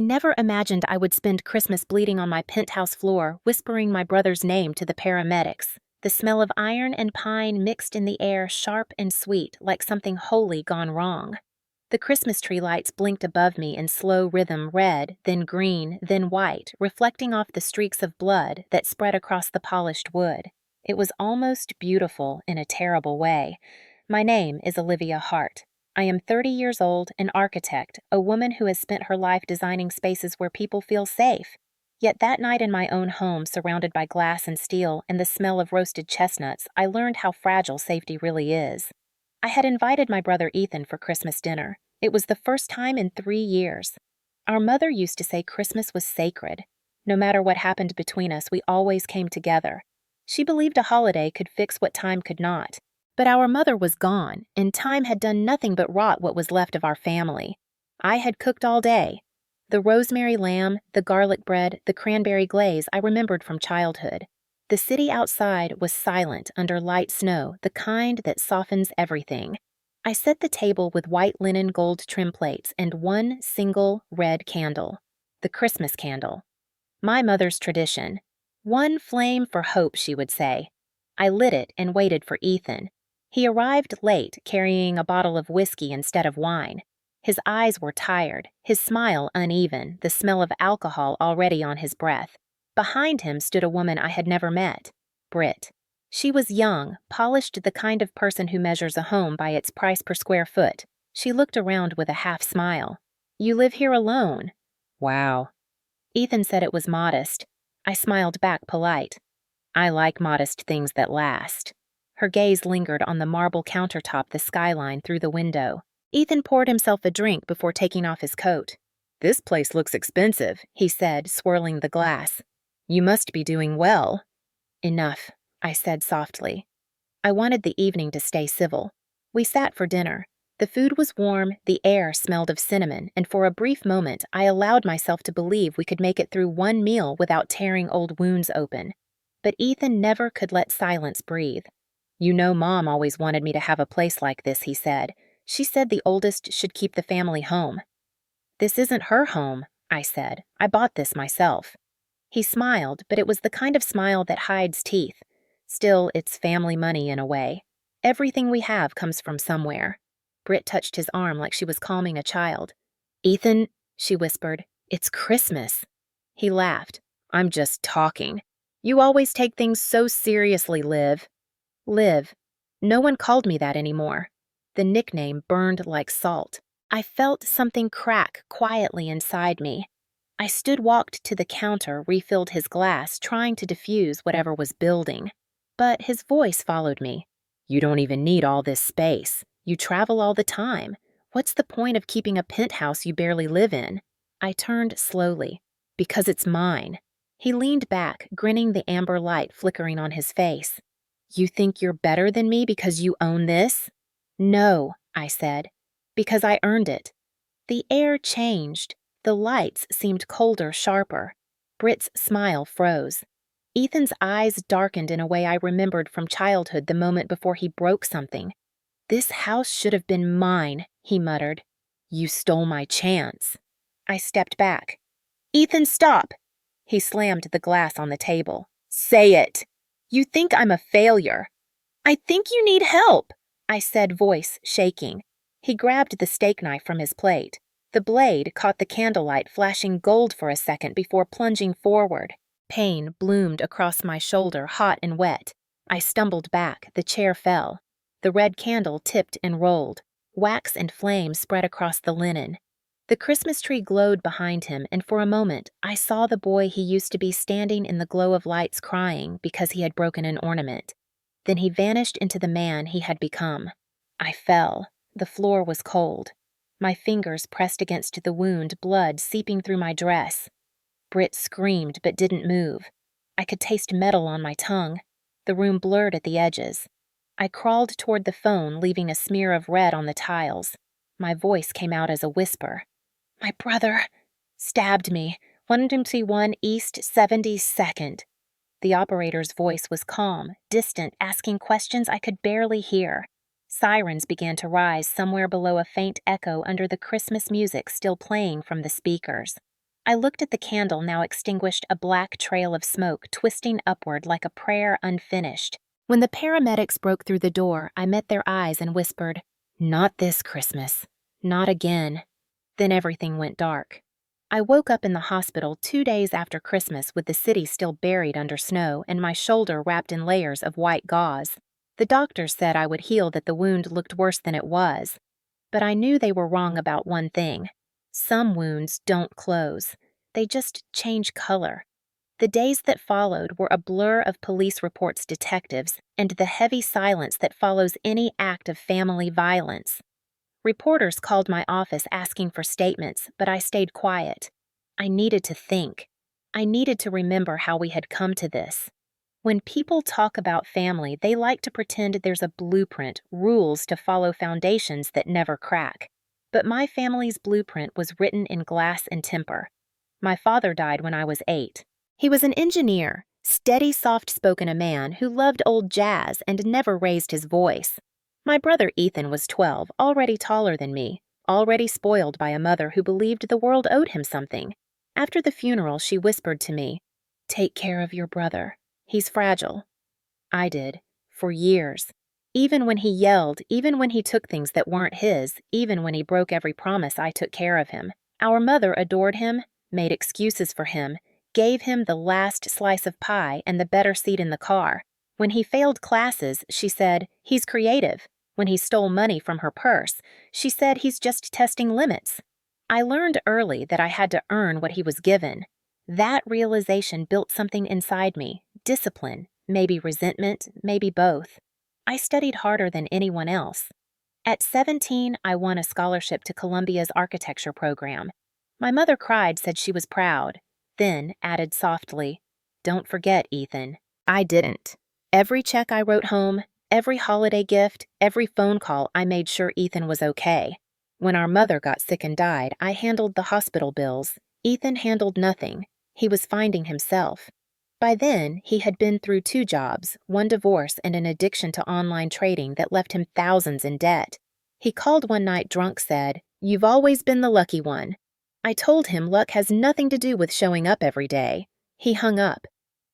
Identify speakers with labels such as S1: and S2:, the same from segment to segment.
S1: I never imagined I would spend Christmas bleeding on my penthouse floor, whispering my brother's name to the paramedics. The smell of iron and pine mixed in the air, sharp and sweet, like something wholly gone wrong. The Christmas tree lights blinked above me in slow rhythm, red, then green, then white, reflecting off the streaks of blood that spread across the polished wood. It was almost beautiful in a terrible way. My name is Olivia Hart. I am 30 years old, an architect, a woman who has spent her life designing spaces where people feel safe. Yet that night in my own home, surrounded by glass and steel and the smell of roasted chestnuts, I learned how fragile safety really is. I had invited my brother Ethan for Christmas dinner. It was the first time in 3 years. Our mother used to say Christmas was sacred. No matter what happened between us, we always came together. She believed a holiday could fix what time could not. But our mother was gone, and time had done nothing but rot what was left of our family. I had cooked all day. The rosemary lamb, the garlic bread, the cranberry glaze I remembered from childhood. The city outside was silent under light snow, the kind that softens everything. I set the table with white linen gold trim plates and one single red candle, the Christmas candle. My mother's tradition. One flame for hope, she would say. I lit it and waited for Ethan. He arrived late, carrying a bottle of whiskey instead of wine. His eyes were tired, his smile uneven, the smell of alcohol already on his breath. Behind him stood a woman I had never met, Britt. She was young, polished, the kind of person who measures a home by its price per square foot. She looked around with a half smile. "You live here alone?" "Wow." Ethan said it was modest. I smiled back, polite. "I like modest things that last." Her gaze lingered on the marble countertop, the skyline through the window. Ethan poured himself a drink before taking off his coat. "This place looks expensive," he said, swirling the glass. "You must be doing well." "Enough," I said softly. I wanted the evening to stay civil. We sat for dinner. The food was warm, the air smelled of cinnamon, and for a brief moment I allowed myself to believe we could make it through one meal without tearing old wounds open. But Ethan never could let silence breathe. "You know, Mom always wanted me to have a place like this," he said. "She said the oldest should keep the family home." "This isn't her home," I said. "I bought this myself." He smiled, but it was the kind of smile that hides teeth. Still, it's family money in a way. Everything we have comes from somewhere. Britt touched his arm like she was calming a child. "Ethan," she whispered, "it's Christmas." He laughed. "I'm just talking. You always take things so seriously, Liv." Liv. No one called me that anymore. The nickname burned like salt. I felt something crack quietly inside me. I walked to the counter, refilled his glass, trying to diffuse whatever was building. But his voice followed me. "You don't even need all this space. You travel all the time. What's the point of keeping a penthouse you barely live in?" I turned slowly. "Because it's mine." He leaned back, grinning, the amber light flickering on his face. "You think you're better than me because you own this?" "No," I said. "Because I earned it." The air changed. The lights seemed colder, sharper. Britt's smile froze. Ethan's eyes darkened in a way I remembered from childhood, the moment before he broke something. "This house should have been mine," he muttered. "You stole my chance." I stepped back. "Ethan, stop!" He slammed the glass on the table. "Say it! You think I'm a failure." "I think you need help," I said, voice shaking. He grabbed the steak knife from his plate. The blade caught the candlelight, flashing gold for a second before plunging forward. Pain bloomed across my shoulder, hot and wet. I stumbled back. The chair fell. The red candle tipped and rolled. Wax and flame spread across the linen. The Christmas tree glowed behind him, and for a moment I saw the boy he used to be standing in the glow of lights crying because he had broken an ornament. Then he vanished into the man he had become. I fell. The floor was cold. My fingers pressed against the wound, blood seeping through my dress. Britt screamed but didn't move. I could taste metal on my tongue. The room blurred at the edges. I crawled toward the phone, leaving a smear of red on the tiles. My voice came out as a whisper. "My brother stabbed me. 121 East 72nd. The operator's voice was calm, distant, asking questions I could barely hear. Sirens began to rise somewhere below, a faint echo under the Christmas music still playing from the speakers. I looked at the candle now extinguished, a black trail of smoke twisting upward like a prayer unfinished. When the paramedics broke through the door, I met their eyes and whispered, "Not this Christmas. Not again." Then everything went dark. I woke up in the hospital 2 days after Christmas with the city still buried under snow and my shoulder wrapped in layers of white gauze. The doctors said I would heal, that the wound looked worse than it was. But I knew they were wrong about one thing. Some wounds don't close. They just change color. The days that followed were a blur of police reports, detectives, and the heavy silence that follows any act of family violence. Reporters called my office asking for statements, but I stayed quiet. I needed to think. I needed to remember how we had come to this. When people talk about family, they like to pretend there's a blueprint, rules to follow, foundations that never crack. But my family's blueprint was written in glass and temper. My father died when I was 8. He was an engineer, steady, soft-spoken a man who loved old jazz and never raised his voice. My brother Ethan was 12, already taller than me, already spoiled by a mother who believed the world owed him something. After the funeral, she whispered to me, "Take care of your brother. He's fragile." I did, for years. Even when he yelled, even when he took things that weren't his, even when he broke every promise, I took care of him. Our mother adored him, made excuses for him, gave him the last slice of pie and the better seat in the car. When he failed classes, she said, "He's creative." When he stole money from her purse, she said, "He's just testing limits." I learned early that I had to earn what he was given. That realization built something inside me, discipline, maybe resentment, maybe both. I studied harder than anyone else. At 17, I won a scholarship to Columbia's architecture program. My mother cried, said she was proud, then added softly, "Don't forget, Ethan." I didn't. Every check I wrote home, every holiday gift, every phone call, I made sure Ethan was okay. When our mother got sick and died, I handled the hospital bills. Ethan handled nothing. He was finding himself. By then, he had been through 2 jobs, 1 divorce, and an addiction to online trading that left him thousands in debt. He called one night drunk, said, "You've always been the lucky one." I told him luck has nothing to do with showing up every day. He hung up.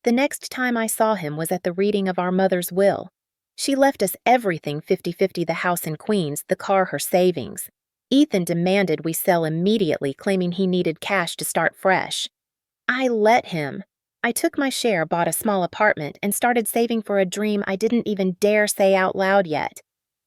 S1: The next time I saw him was at the reading of our mother's will. She left us everything 50-50, the house in Queens, the car, her savings. Ethan demanded we sell immediately, claiming he needed cash to start fresh. I let him. I took my share, bought a small apartment, and started saving for a dream I didn't even dare say out loud yet.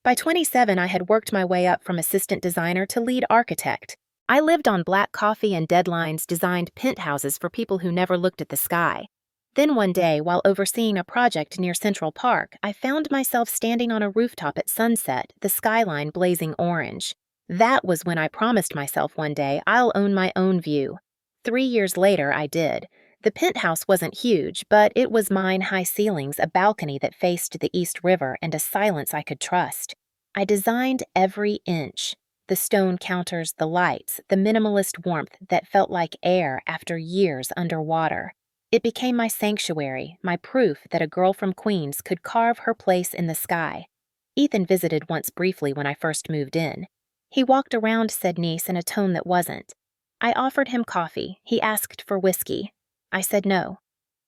S1: By 27, I had worked my way up from assistant designer to lead architect. I lived on black coffee and deadlines, designed penthouses for people who never looked at the sky. Then one day, while overseeing a project near Central Park, I found myself standing on a rooftop at sunset, the skyline blazing orange. That was when I promised myself one day I'll own my own view. 3 years later, I did. The penthouse wasn't huge, but it was mine, high ceilings, a balcony that faced the East River, and a silence I could trust. I designed every inch. The stone counters, the lights, the minimalist warmth that felt like air after years underwater. It became my sanctuary, my proof that a girl from Queens could carve her place in the sky. Ethan visited once briefly when I first moved in. He walked around, said niece, in a tone that wasn't. I offered him coffee. He asked for whiskey. I said no.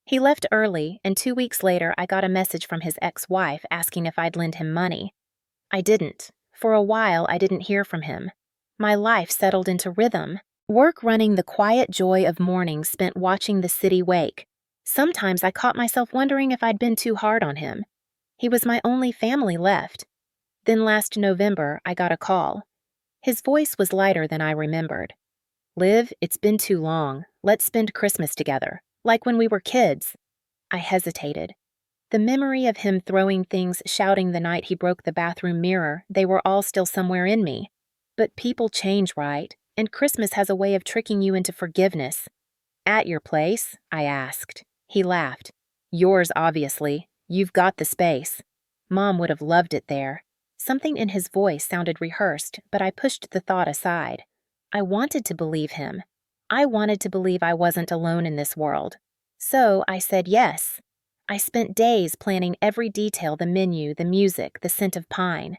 S1: He left early, and 2 weeks later I got a message from his ex-wife asking if I'd lend him money. I didn't. For a while, I didn't hear from him. My life settled into rhythm. Work running the quiet joy of mornings spent watching the city wake. Sometimes I caught myself wondering if I'd been too hard on him. He was my only family left. Then last November, I got a call. His voice was lighter than I remembered. "Liv, it's been too long. Let's spend Christmas together, like when we were kids." I hesitated. The memory of him throwing things, shouting the night he broke the bathroom mirror, they were all still somewhere in me. But people change, right? And Christmas has a way of tricking you into forgiveness. "At your place?" I asked. He laughed. "Yours, obviously. You've got the space. Mom would have loved it there." Something in his voice sounded rehearsed, but I pushed the thought aside. I wanted to believe him. I wanted to believe I wasn't alone in this world. So I said yes. I spent days planning every detail, the menu, the music, the scent of pine.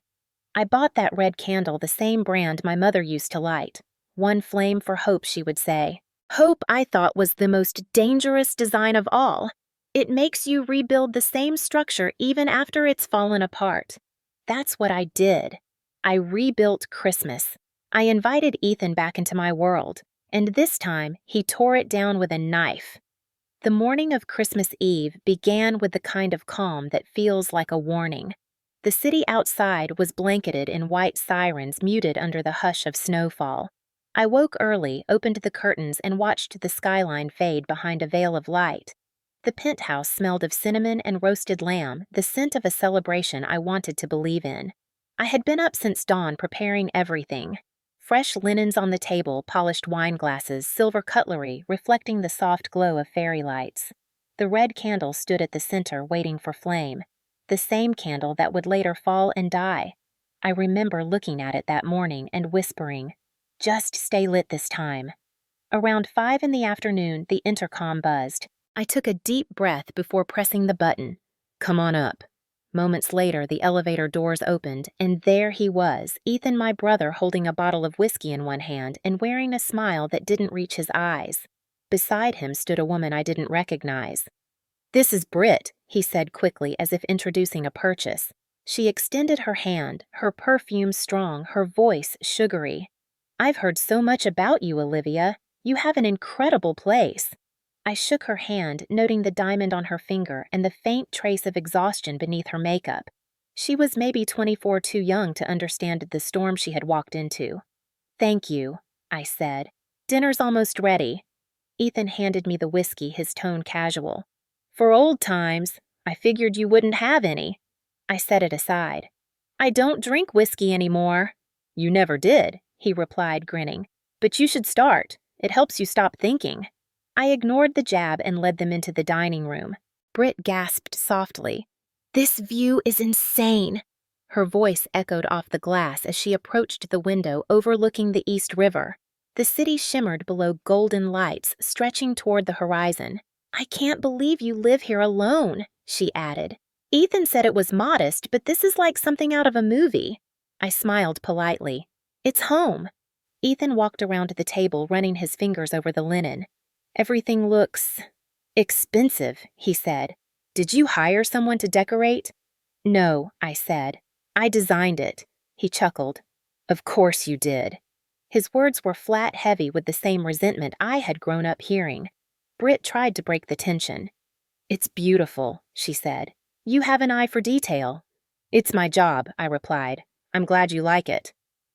S1: I bought that red candle, the same brand my mother used to light. "One flame for hope," she would say. Hope, I thought, was the most dangerous design of all. It makes you rebuild the same structure even after it's fallen apart. That's what I did. I rebuilt Christmas. I invited Ethan back into my world, and this time he tore it down with a knife. The morning of Christmas Eve began with the kind of calm that feels like a warning. The city outside was blanketed in white sirens muted under the hush of snowfall. I woke early, opened the curtains, and watched the skyline fade behind a veil of light. The penthouse smelled of cinnamon and roasted lamb, the scent of a celebration I wanted to believe in. I had been up since dawn preparing everything. Fresh linens on the table, polished wine glasses, silver cutlery, reflecting the soft glow of fairy lights. The red candle stood at the center, waiting for flame. The same candle that would later fall and die. I remember looking at it that morning and whispering, "Just stay lit this time." Around 5 in the afternoon, the intercom buzzed. I took a deep breath before pressing the button. "Come on up." Moments later, the elevator doors opened, and there he was, Ethan, my brother, holding a bottle of whiskey in one hand and wearing a smile that didn't reach his eyes. Beside him stood a woman I didn't recognize. "This is Britt," he said quickly as if introducing a purchase. She extended her hand, her perfume strong, her voice sugary. "I've heard so much about you, Olivia. You have an incredible place." I shook her hand, noting the diamond on her finger and the faint trace of exhaustion beneath her makeup. She was maybe 24 too young to understand the storm she had walked into. "Thank you," I said. "Dinner's almost ready." Ethan handed me the whiskey, his tone casual. "For old times, I figured you wouldn't have any." I set it aside. "I don't drink whiskey anymore." "You never did," he replied, grinning. "But you should start. It helps you stop thinking." I ignored the jab and led them into the dining room. Britt gasped softly. "This view is insane." Her voice echoed off the glass as she approached the window overlooking the East River. The city shimmered below golden lights stretching toward the horizon. "I can't believe you live here alone," she added. "Ethan said it was modest, but this is like something out of a movie." I smiled politely. "It's home." Ethan walked around the table, running his fingers over the linen. "Everything looks expensive," he said. "Did you hire someone to decorate?" "No," I said. "I designed it." He chuckled. "Of course you did." His words were flat heavy with the same resentment I had grown up hearing. Britt tried to break the tension. "It's beautiful," she said. "You have an eye for detail." "It's my job," I replied. "I'm glad you like it."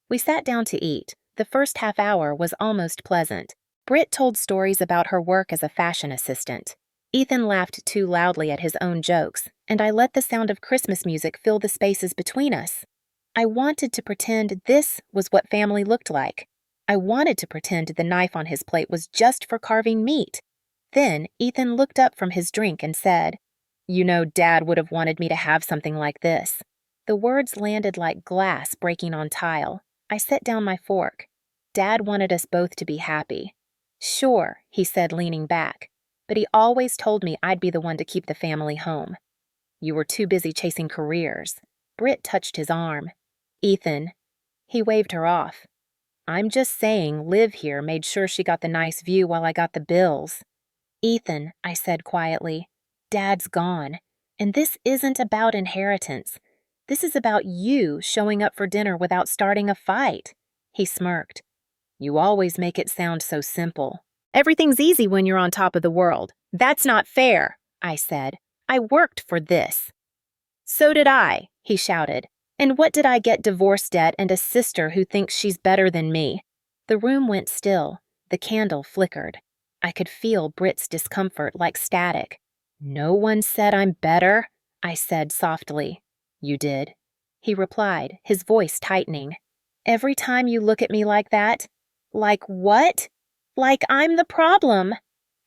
S1: We sat down to eat. The first half hour was almost pleasant. Britt told stories about her work as a fashion assistant. Ethan laughed too loudly at his own jokes, and I let the sound of Christmas music fill the spaces between us. I wanted to pretend this was what family looked like. I wanted to pretend the knife on his plate was just for carving meat. Then Ethan looked up from his drink and said, "You know, Dad would have wanted me to have something like this." The words landed like glass breaking on tile. I set down my fork. Dad wanted us both to be happy. "Sure," he said, leaning back, "but he always told me I'd be the one to keep the family home." "You were too busy chasing careers." Britt touched his arm. "Ethan." He waved her off. "I'm just saying Liv here made sure she got the nice view while I got the bills." "Ethan," I said quietly, "Dad's gone. And this isn't about inheritance. This is about you showing up for dinner without starting a fight." He smirked. "You always make it sound so simple." "Everything's easy when you're on top of the world. That's not fair," I said. "I worked for this." "So did I," he shouted. "And what did I get divorce debt and a sister who thinks she's better than me?" The room went still. The candle flickered. I could feel Britt's discomfort like static. "No one said I'm better," I said softly. "You did," he replied, his voice tightening. "Every time you look at me like that." "Like what?" "Like I'm the problem."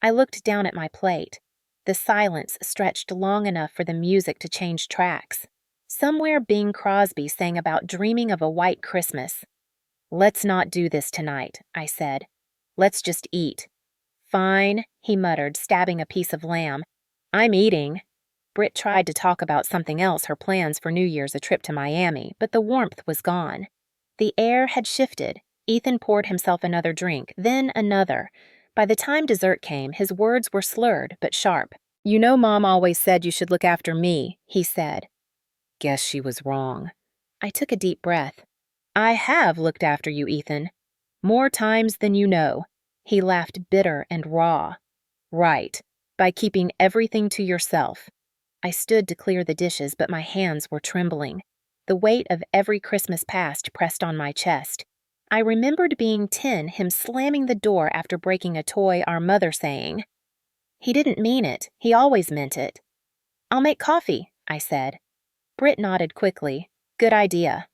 S1: I looked down at my plate. The silence stretched long enough for the music to change tracks. Somewhere Bing Crosby sang about dreaming of a white Christmas. "Let's not do this tonight," I said. "Let's just eat." "Fine," he muttered, stabbing a piece of lamb. "I'm eating." Britt tried to talk about something else, her plans for New Year's, a trip to Miami, but the warmth was gone. The air had shifted. Ethan poured himself another drink, then another. By the time dessert came, his words were slurred but sharp. "You know Mom always said you should look after me," he said. Guess she was wrong. I took a deep breath. "I have looked after you, Ethan. More times than you know." He laughed bitter and raw. "Right, by keeping everything to yourself." I stood to clear the dishes, but my hands were trembling. The weight of every Christmas past pressed on my chest. I remembered being 10, him slamming the door after breaking a toy, our mother saying, "He didn't mean it. He always meant it." "I'll make coffee," I said. Britt nodded quickly. "Good idea."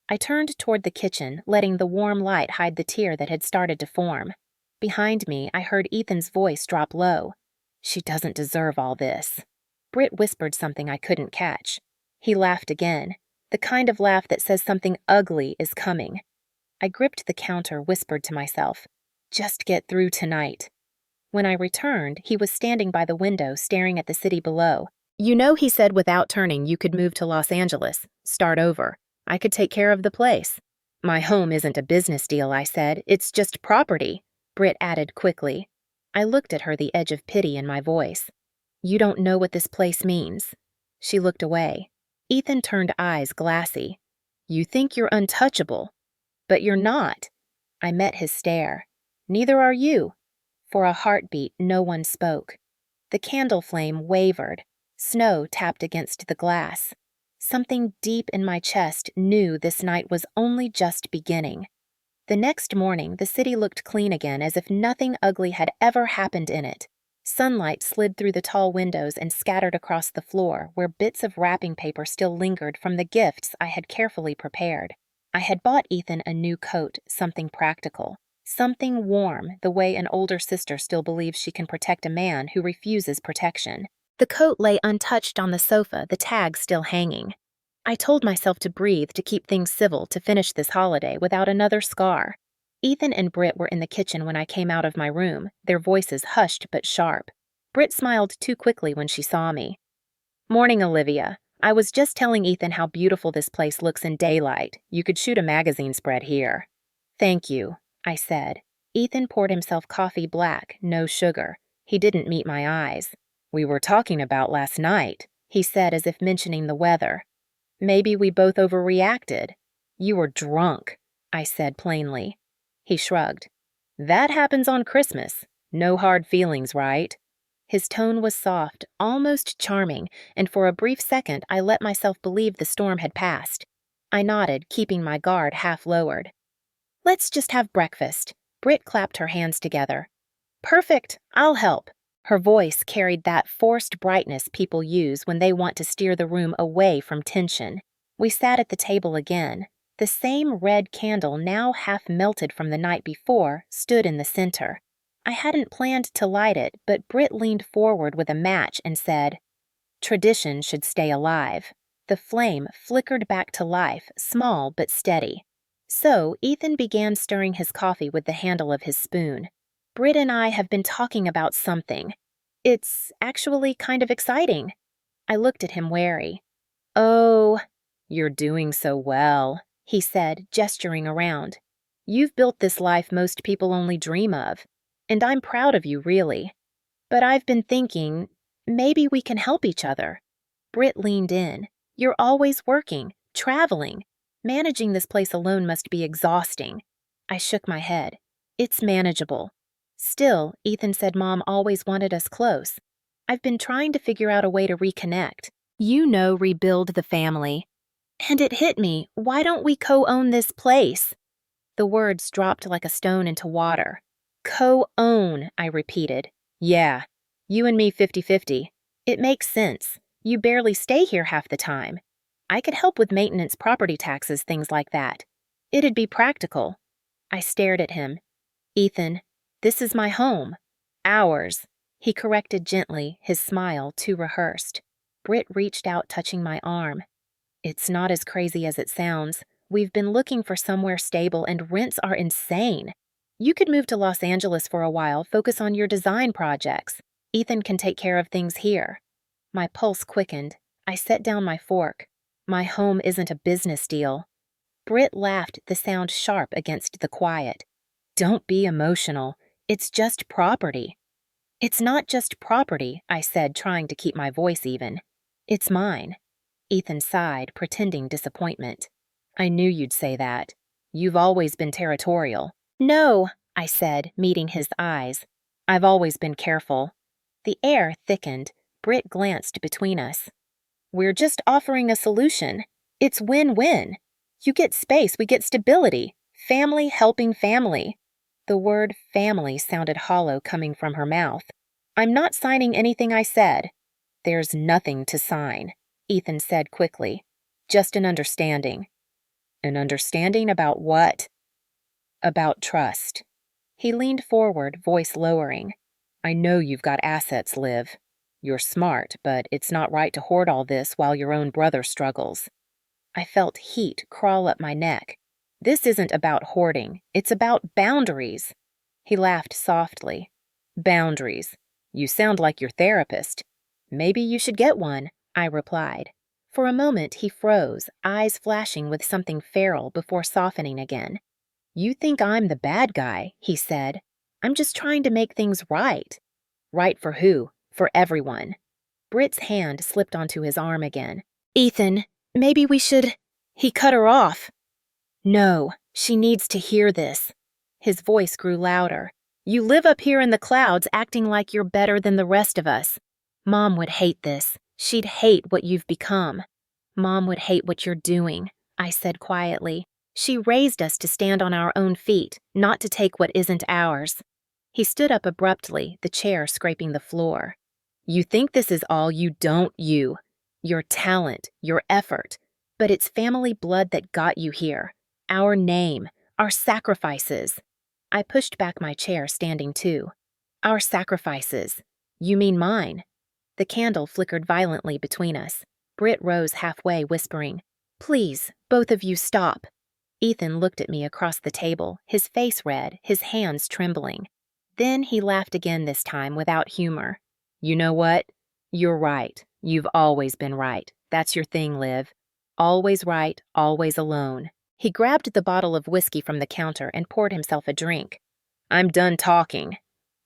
S1: I turned toward the kitchen, letting the warm light hide the tear that had started to form. Behind me, I heard Ethan's voice drop low. "She doesn't deserve all this." Britt whispered something I couldn't catch. He laughed again, the kind of laugh that says something ugly is coming. I gripped the counter, whispered to myself, "Just get through tonight." When I returned, he was standing by the window, staring at the city below. "You know he said without turning you could move to Los Angeles, start over. I could take care of the place." "My home isn't a business deal," I said. "It's just property," Britt added quickly. I looked at her, the edge of pity in my voice. "You don't know what this place means." She looked away. Ethan turned eyes glassy. "You think you're untouchable, but you're not." I met his stare. "Neither are you." For a heartbeat, no one spoke. The candle flame wavered. Snow tapped against the glass. Something deep in my chest knew this night was only just beginning. The next morning, the city looked clean again, as if nothing ugly had ever happened in it. Sunlight slid through the tall windows and scattered across the floor, where bits of wrapping paper still lingered from the gifts I had carefully prepared. I had bought Ethan a new coat, something practical. Something warm, the way an older sister still believes she can protect a man who refuses protection. The coat lay untouched on the sofa, the tag still hanging. I told myself to breathe, to keep things civil, to finish this holiday without another scar. Ethan and Britt were in the kitchen when I came out of my room, their voices hushed but sharp. Britt smiled too quickly when she saw me. "Morning, Olivia. I was just telling Ethan how beautiful this place looks in daylight. You could shoot a magazine spread here." "Thank you," I said. Ethan poured himself coffee black, no sugar. He didn't meet my eyes. "We were talking about last night," he said as if mentioning the weather. "Maybe we both overreacted." "You were drunk," I said plainly. He shrugged. "That happens on Christmas. No hard feelings, right?" His tone was soft, almost charming, and for a brief second I let myself believe the storm had passed. I nodded, keeping my guard half lowered. "Let's just have breakfast." Britt clapped her hands together. "Perfect, I'll help." Her voice carried that forced brightness people use when they want to steer the room away from tension. We sat at the table again. The same red candle, now half melted from the night before, stood in the center. I hadn't planned to light it, but Britt leaned forward with a match and said, "Tradition should stay alive." The flame flickered back to life, small but steady. So Ethan began stirring his coffee with the handle of his spoon. "Britt and I have been talking about something. It's actually kind of exciting." I looked at him wary. "Oh, you're doing so well," he said, gesturing around. "You've built this life most people only dream of. And I'm proud of you, really. But I've been thinking, maybe we can help each other." Britt leaned in. "You're always working, traveling. Managing this place alone must be exhausting." I shook my head. "It's manageable." Still, Ethan said Mom always wanted us close. I've been trying to figure out a way to reconnect. Rebuild the family. And it hit me, why don't we co-own this place? The words dropped like a stone into water. "Co-own," I repeated. "Yeah, you and me 50-50. It makes sense. You barely stay here half the time. I could help with maintenance, property taxes, things like that. It'd be practical." I stared at him. "Ethan, this is my home. Ours." He corrected gently, his smile too rehearsed. Britt reached out, touching my arm. "It's not as crazy as it sounds. We've been looking for somewhere stable, and rents are insane. You could move to Los Angeles for a while, focus on your design projects. Ethan can take care of things here." My pulse quickened. I set down my fork. "My home isn't a business deal." Britt laughed, the sound sharp against the quiet. "Don't be emotional. It's just property." "It's not just property," I said, trying to keep my voice even. "It's mine." Ethan sighed, pretending disappointment. "I knew you'd say that. You've always been territorial." "No," I said, meeting his eyes. "I've always been careful." The air thickened. Britt glanced between us. "We're just offering a solution. It's win-win. You get space, we get stability. Family helping family." The word family sounded hollow coming from her mouth. "I'm not signing anything I said." "There's nothing to sign," Ethan said quickly. "Just an understanding." "An understanding about what?" "About trust." He leaned forward, voice lowering. "I know you've got assets, Liv. You're smart, but it's not right to hoard all this while your own brother struggles." I felt heat crawl up my neck. "This isn't about hoarding. It's about boundaries." He laughed softly. "Boundaries. You sound like your therapist." "Maybe you should get one," I replied. For a moment he froze, eyes flashing with something feral before softening again. "You think I'm the bad guy," he said. "I'm just trying to make things right." "Right for who? For everyone." Britt's hand slipped onto his arm again. "Ethan, maybe we should—" He cut her off. "No, she needs to hear this." His voice grew louder. "You live up here in the clouds acting like you're better than the rest of us. Mom would hate this. She'd hate what you've become." "Mom would hate what you're doing," I said quietly. "She raised us to stand on our own feet, not to take what isn't ours." He stood up abruptly, the chair scraping the floor. "You think this is all you don't you. Your talent, your effort. But it's family blood that got you here. Our name, our sacrifices." I pushed back my chair, standing too. "Our sacrifices. You mean mine?" The candle flickered violently between us. Britt rose halfway, whispering, "Please, both of you stop." Ethan looked at me across the table, his face red, his hands trembling. Then he laughed again, this time without humor. "You know what? You're right. You've always been right. That's your thing, Liv. Always right, always alone." He grabbed the bottle of whiskey from the counter and poured himself a drink. "I'm done talking."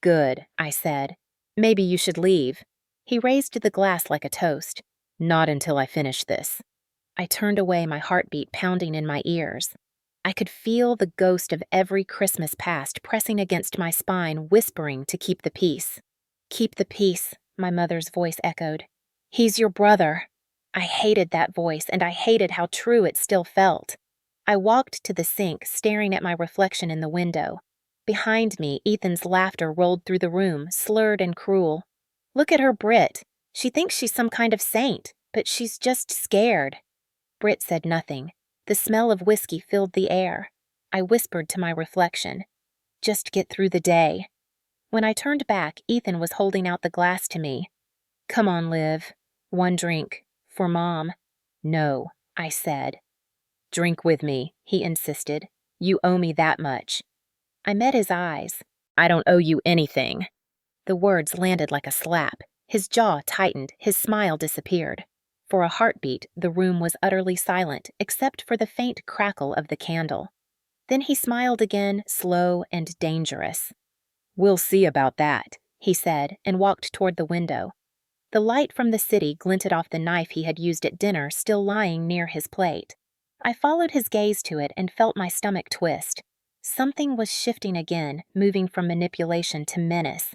S1: "Good," I said. "Maybe you should leave." He raised the glass like a toast. "Not until I finish this." I turned away, my heartbeat pounding in my ears. I could feel the ghost of every Christmas past pressing against my spine, whispering to keep the peace. "Keep the peace," my mother's voice echoed. "He's your brother." I hated that voice, and I hated how true it still felt. I walked to the sink, staring at my reflection in the window. Behind me, Ethan's laughter rolled through the room, slurred and cruel. "Look at her, Britt. She thinks she's some kind of saint, but she's just scared." Britt said nothing. The smell of whiskey filled the air. I whispered to my reflection, "Just get through the day." When I turned back, Ethan was holding out the glass to me. "Come on, Liv. One drink. For Mom." "No," I said. "Drink with me," he insisted. "You owe me that much." I met his eyes. "I don't owe you anything." The words landed like a slap. His jaw tightened, his smile disappeared. For a heartbeat, the room was utterly silent, except for the faint crackle of the candle. Then he smiled again, slow and dangerous. "We'll see about that," he said, and walked toward the window. The light from the city glinted off the knife he had used at dinner, still lying near his plate. I followed his gaze to it and felt my stomach twist. Something was shifting again, moving from manipulation to menace.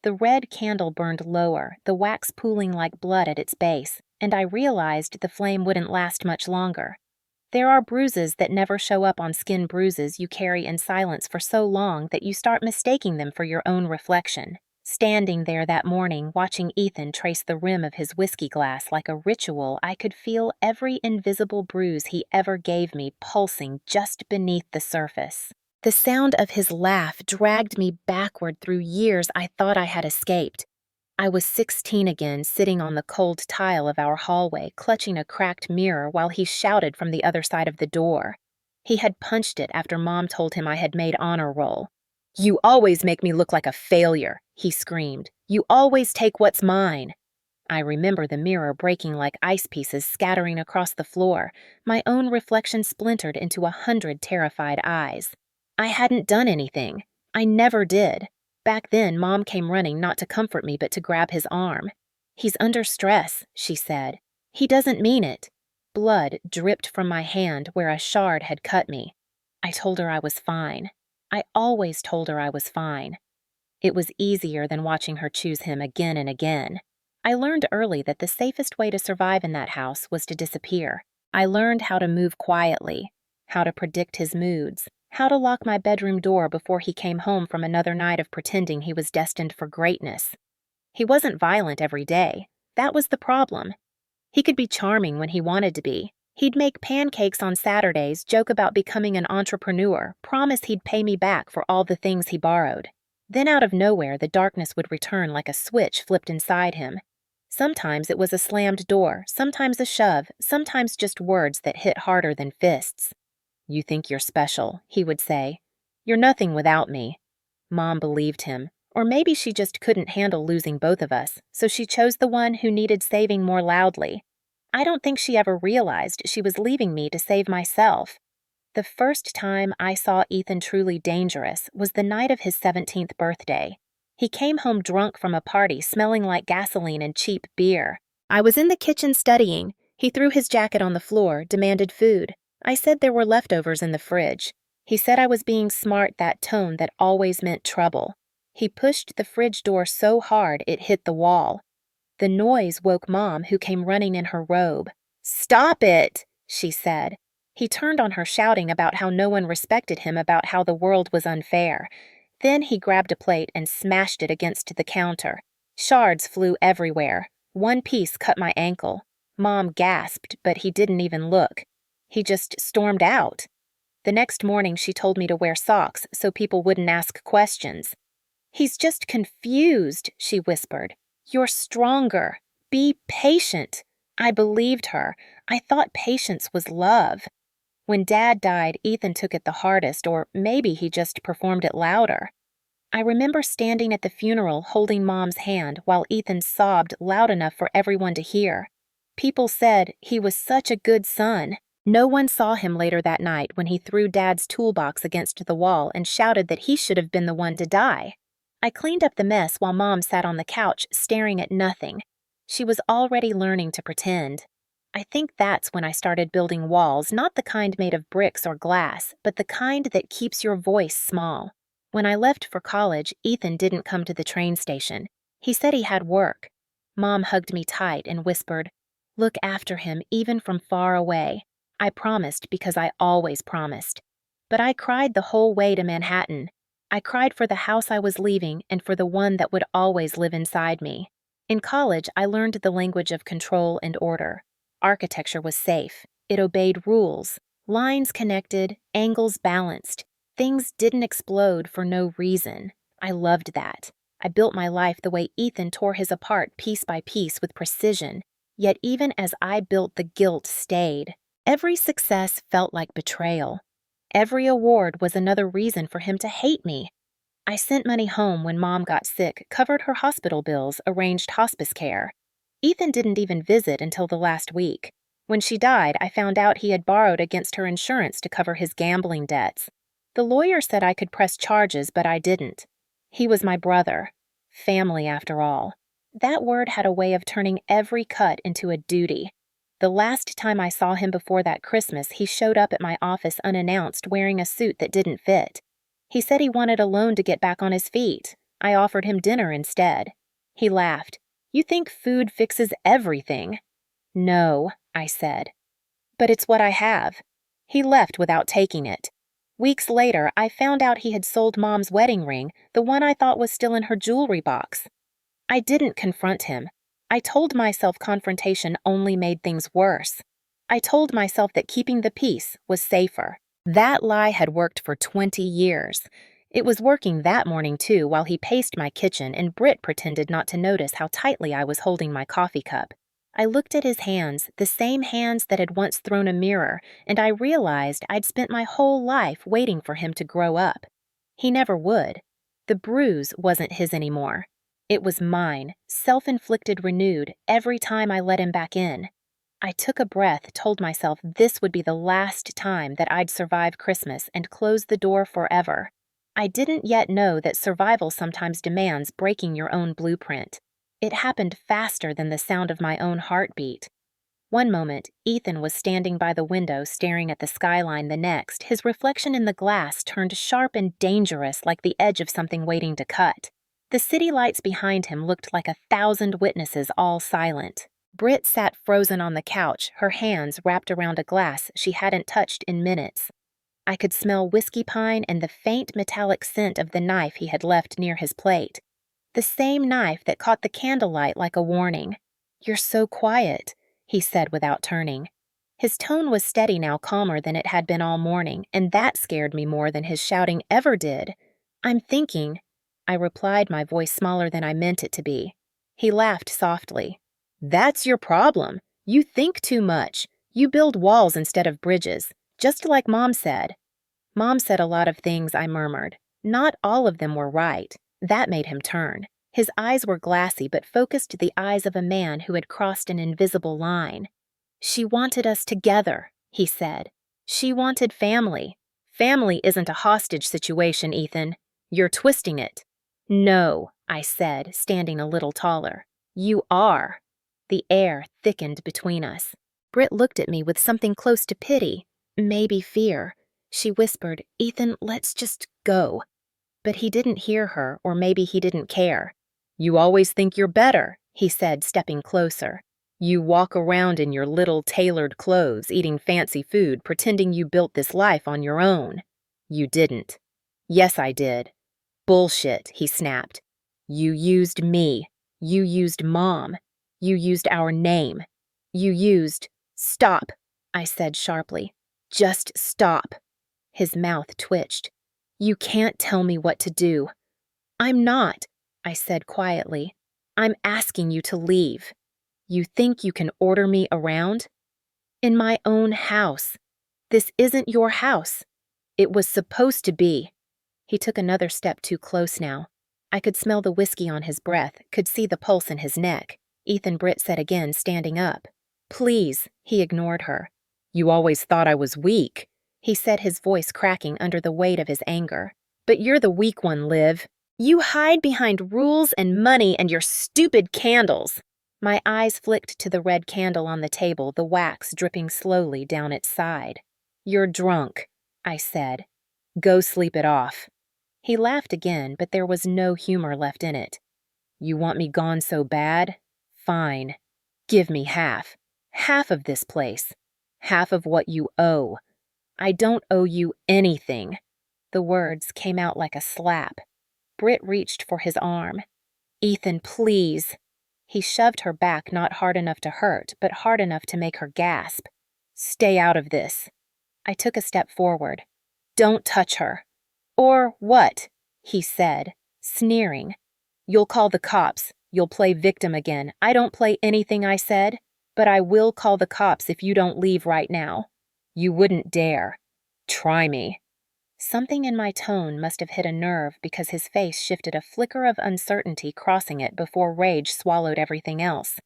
S1: The red candle burned lower, the wax pooling like blood at its base, and I realized the flame wouldn't last much longer. There are bruises that never show up on skin, bruises you carry in silence for so long that you start mistaking them for your own reflection. Standing there that morning, watching Ethan trace the rim of his whiskey glass like a ritual, I could feel every invisible bruise he ever gave me pulsing just beneath the surface. The sound of his laugh dragged me backward through years I thought I had escaped. I was 16 again, sitting on the cold tile of our hallway, clutching a cracked mirror while he shouted from the other side of the door. He had punched it after Mom told him I had made honor roll. "You always make me look like a failure," he screamed. "You always take what's mine." I remember the mirror breaking like ice pieces scattering across the floor, my own reflection splintered into 100 terrified eyes. I hadn't done anything. I never did. Back then, Mom came running not to comfort me but to grab his arm. "He's under stress," she said. "He doesn't mean it." Blood dripped from my hand where a shard had cut me. I told her I was fine. I always told her I was fine. It was easier than watching her choose him again and again. I learned early that the safest way to survive in that house was to disappear. I learned how to move quietly, how to predict his moods, how to lock my bedroom door before he came home from another night of pretending he was destined for greatness. He wasn't violent every day. That was the problem. He could be charming when he wanted to be. He'd make pancakes on Saturdays, joke about becoming an entrepreneur, promise he'd pay me back for all the things he borrowed. Then out of nowhere, the darkness would return like a switch flipped inside him. Sometimes it was a slammed door, sometimes a shove, sometimes just words that hit harder than fists. "You think you're special," he would say. "You're nothing without me." Mom believed him. Or maybe she just couldn't handle losing both of us, so she chose the one who needed saving more loudly. I don't think she ever realized she was leaving me to save myself. The first time I saw Ethan truly dangerous was the night of his 17th birthday. He came home drunk from a party smelling like gasoline and cheap beer. I was in the kitchen studying. He threw his jacket on the floor, demanded food. I said there were leftovers in the fridge. He said I was being smart, that tone that always meant trouble. He pushed the fridge door so hard it hit the wall. The noise woke Mom, who came running in her robe. "Stop it," she said. He turned on her, shouting about how no one respected him, about how the world was unfair. Then he grabbed a plate and smashed it against the counter. Shards flew everywhere. One piece cut my ankle. Mom gasped, but he didn't even look. He just stormed out. The next morning she told me to wear socks so people wouldn't ask questions. "He's just confused," she whispered. "You're stronger. Be patient." I believed her. I thought patience was love. When Dad died, Ethan took it the hardest, or maybe he just performed it louder. I remember standing at the funeral holding Mom's hand while Ethan sobbed loud enough for everyone to hear. People said he was such a good son. No one saw him later that night when he threw Dad's toolbox against the wall and shouted that he should have been the one to die. I cleaned up the mess while Mom sat on the couch staring at nothing. She was already learning to pretend. I think that's when I started building walls, not the kind made of bricks or glass, but the kind that keeps your voice small. When I left for college, Ethan didn't come to the train station. He said he had work. Mom hugged me tight and whispered, "Look after him even from far away." I promised because I always promised. But I cried the whole way to Manhattan. I cried for the house I was leaving and for the one that would always live inside me. In college, I learned the language of control and order. Architecture was safe. It obeyed rules. Lines connected, angles balanced. Things didn't explode for no reason. I loved that. I built my life the way Ethan tore his apart piece by piece with precision. Yet even as I built, the guilt stayed. Every success felt like betrayal. Every award was another reason for him to hate me. I sent money home when Mom got sick, covered her hospital bills, arranged hospice care. Ethan didn't even visit until the last week. When she died, I found out he had borrowed against her insurance to cover his gambling debts. The lawyer said I could press charges, but I didn't. He was my brother. Family, after all. That word had a way of turning every cut into a duty. The last time I saw him before that Christmas, he showed up at my office unannounced wearing a suit that didn't fit. He said he wanted a loan to get back on his feet. I offered him dinner instead. He laughed. "You think food fixes everything?" "No," I said. "But it's what I have." He left without taking it. Weeks later, I found out he had sold Mom's wedding ring, the one I thought was still in her jewelry box. I didn't confront him. I told myself confrontation only made things worse. I told myself that keeping the peace was safer. That lie had worked for 20 years. It was working that morning, too, while he paced my kitchen and Britt pretended not to notice how tightly I was holding my coffee cup. I looked at his hands, the same hands that had once thrown a mirror, and I realized I'd spent my whole life waiting for him to grow up. He never would. The bruise wasn't his anymore. It was mine, self-inflicted, renewed, every time I let him back in. I took a breath, told myself this would be the last time that I'd survive Christmas and close the door forever. I didn't yet know that survival sometimes demands breaking your own blueprint. It happened faster than the sound of my own heartbeat. One moment, Ethan was standing by the window staring at the skyline. The next, his reflection in the glass turned sharp and dangerous like the edge of something waiting to cut. The city lights behind him looked like 1,000 witnesses, all silent. Britt sat frozen on the couch, her hands wrapped around a glass she hadn't touched in minutes. I could smell whiskey pine and the faint metallic scent of the knife he had left near his plate. The same knife that caught the candlelight like a warning. "You're so quiet," he said without turning. His tone was steady now, calmer than it had been all morning, and that scared me more than his shouting ever did. "I'm thinking," I replied, my voice smaller than I meant it to be. He laughed softly. "That's your problem. You think too much. You build walls instead of bridges, just like Mom said." "Mom said a lot of things," I murmured. Not all of them were right. That made him turn. His eyes were glassy but focused, the eyes of a man who had crossed an invisible line. "She wanted us together," he said. "She wanted family. Family isn't a hostage situation, Ethan. You're twisting it." "No," I said, standing a little taller. "You are." The air thickened between us. Britt looked at me with something close to pity, maybe fear. She whispered, "Ethan, let's just go." But he didn't hear her, or maybe he didn't care. "You always think you're better," he said, stepping closer. "You walk around in your little tailored clothes, eating fancy food, pretending you built this life on your own. You didn't." "Yes, I did." "Bullshit," he snapped. "You used me. You used Mom. You used our name. You used—" "Stop," I said sharply. "Just stop." His mouth twitched. "You can't tell me what to do." "I'm not," I said quietly. "I'm asking you to leave." "You think you can order me around?" "In my own house. This isn't your house. It was supposed to be." He took another step too close now. I could smell the whiskey on his breath, could see the pulse in his neck. Ethan, Britt said again, standing up. "Please," he ignored her. "You always thought I was weak," he said, his voice cracking under the weight of his anger. "But you're the weak one, Liv. You hide behind rules and money and your stupid candles." My eyes flicked to the red candle on the table, the wax dripping slowly down its side. "You're drunk," I said. "Go sleep it off." He laughed again, but there was no humor left in it. "You want me gone so bad? Fine. Give me half. Half of this place. Half of what you owe." "I don't owe you anything." The words came out like a slap. Britt reached for his arm. "Ethan, please." He shoved her back, not hard enough to hurt, but hard enough to make her gasp. "Stay out of this." I took a step forward. "Don't touch her." "Or what?" he said, sneering. "You'll call the cops. You'll play victim again. I don't play anything I said, but I will call the cops if you don't leave right now." "You wouldn't dare." "Try me." Something in my tone must have hit a nerve because his face shifted, a flicker of uncertainty crossing it before rage swallowed everything else.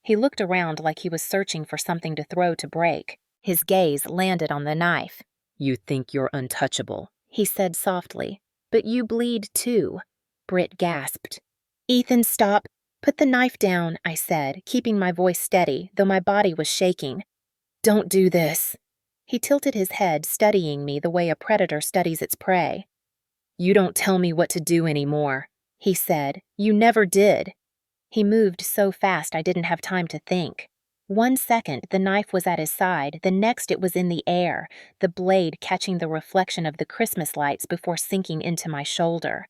S1: He looked around like he was searching for something to throw to break. His gaze landed on the knife. "You think you're untouchable," he said softly. "But you bleed too." Britt gasped. "Ethan, stop. Put the knife down," I said, keeping my voice steady, though my body was shaking. "Don't do this." He tilted his head, studying me the way a predator studies its prey. "You don't tell me what to do anymore," he said. "You never did." He moved so fast I didn't have time to think. 1 second, the knife was at his side, the next it was in the air, the blade catching the reflection of the Christmas lights before sinking into my shoulder.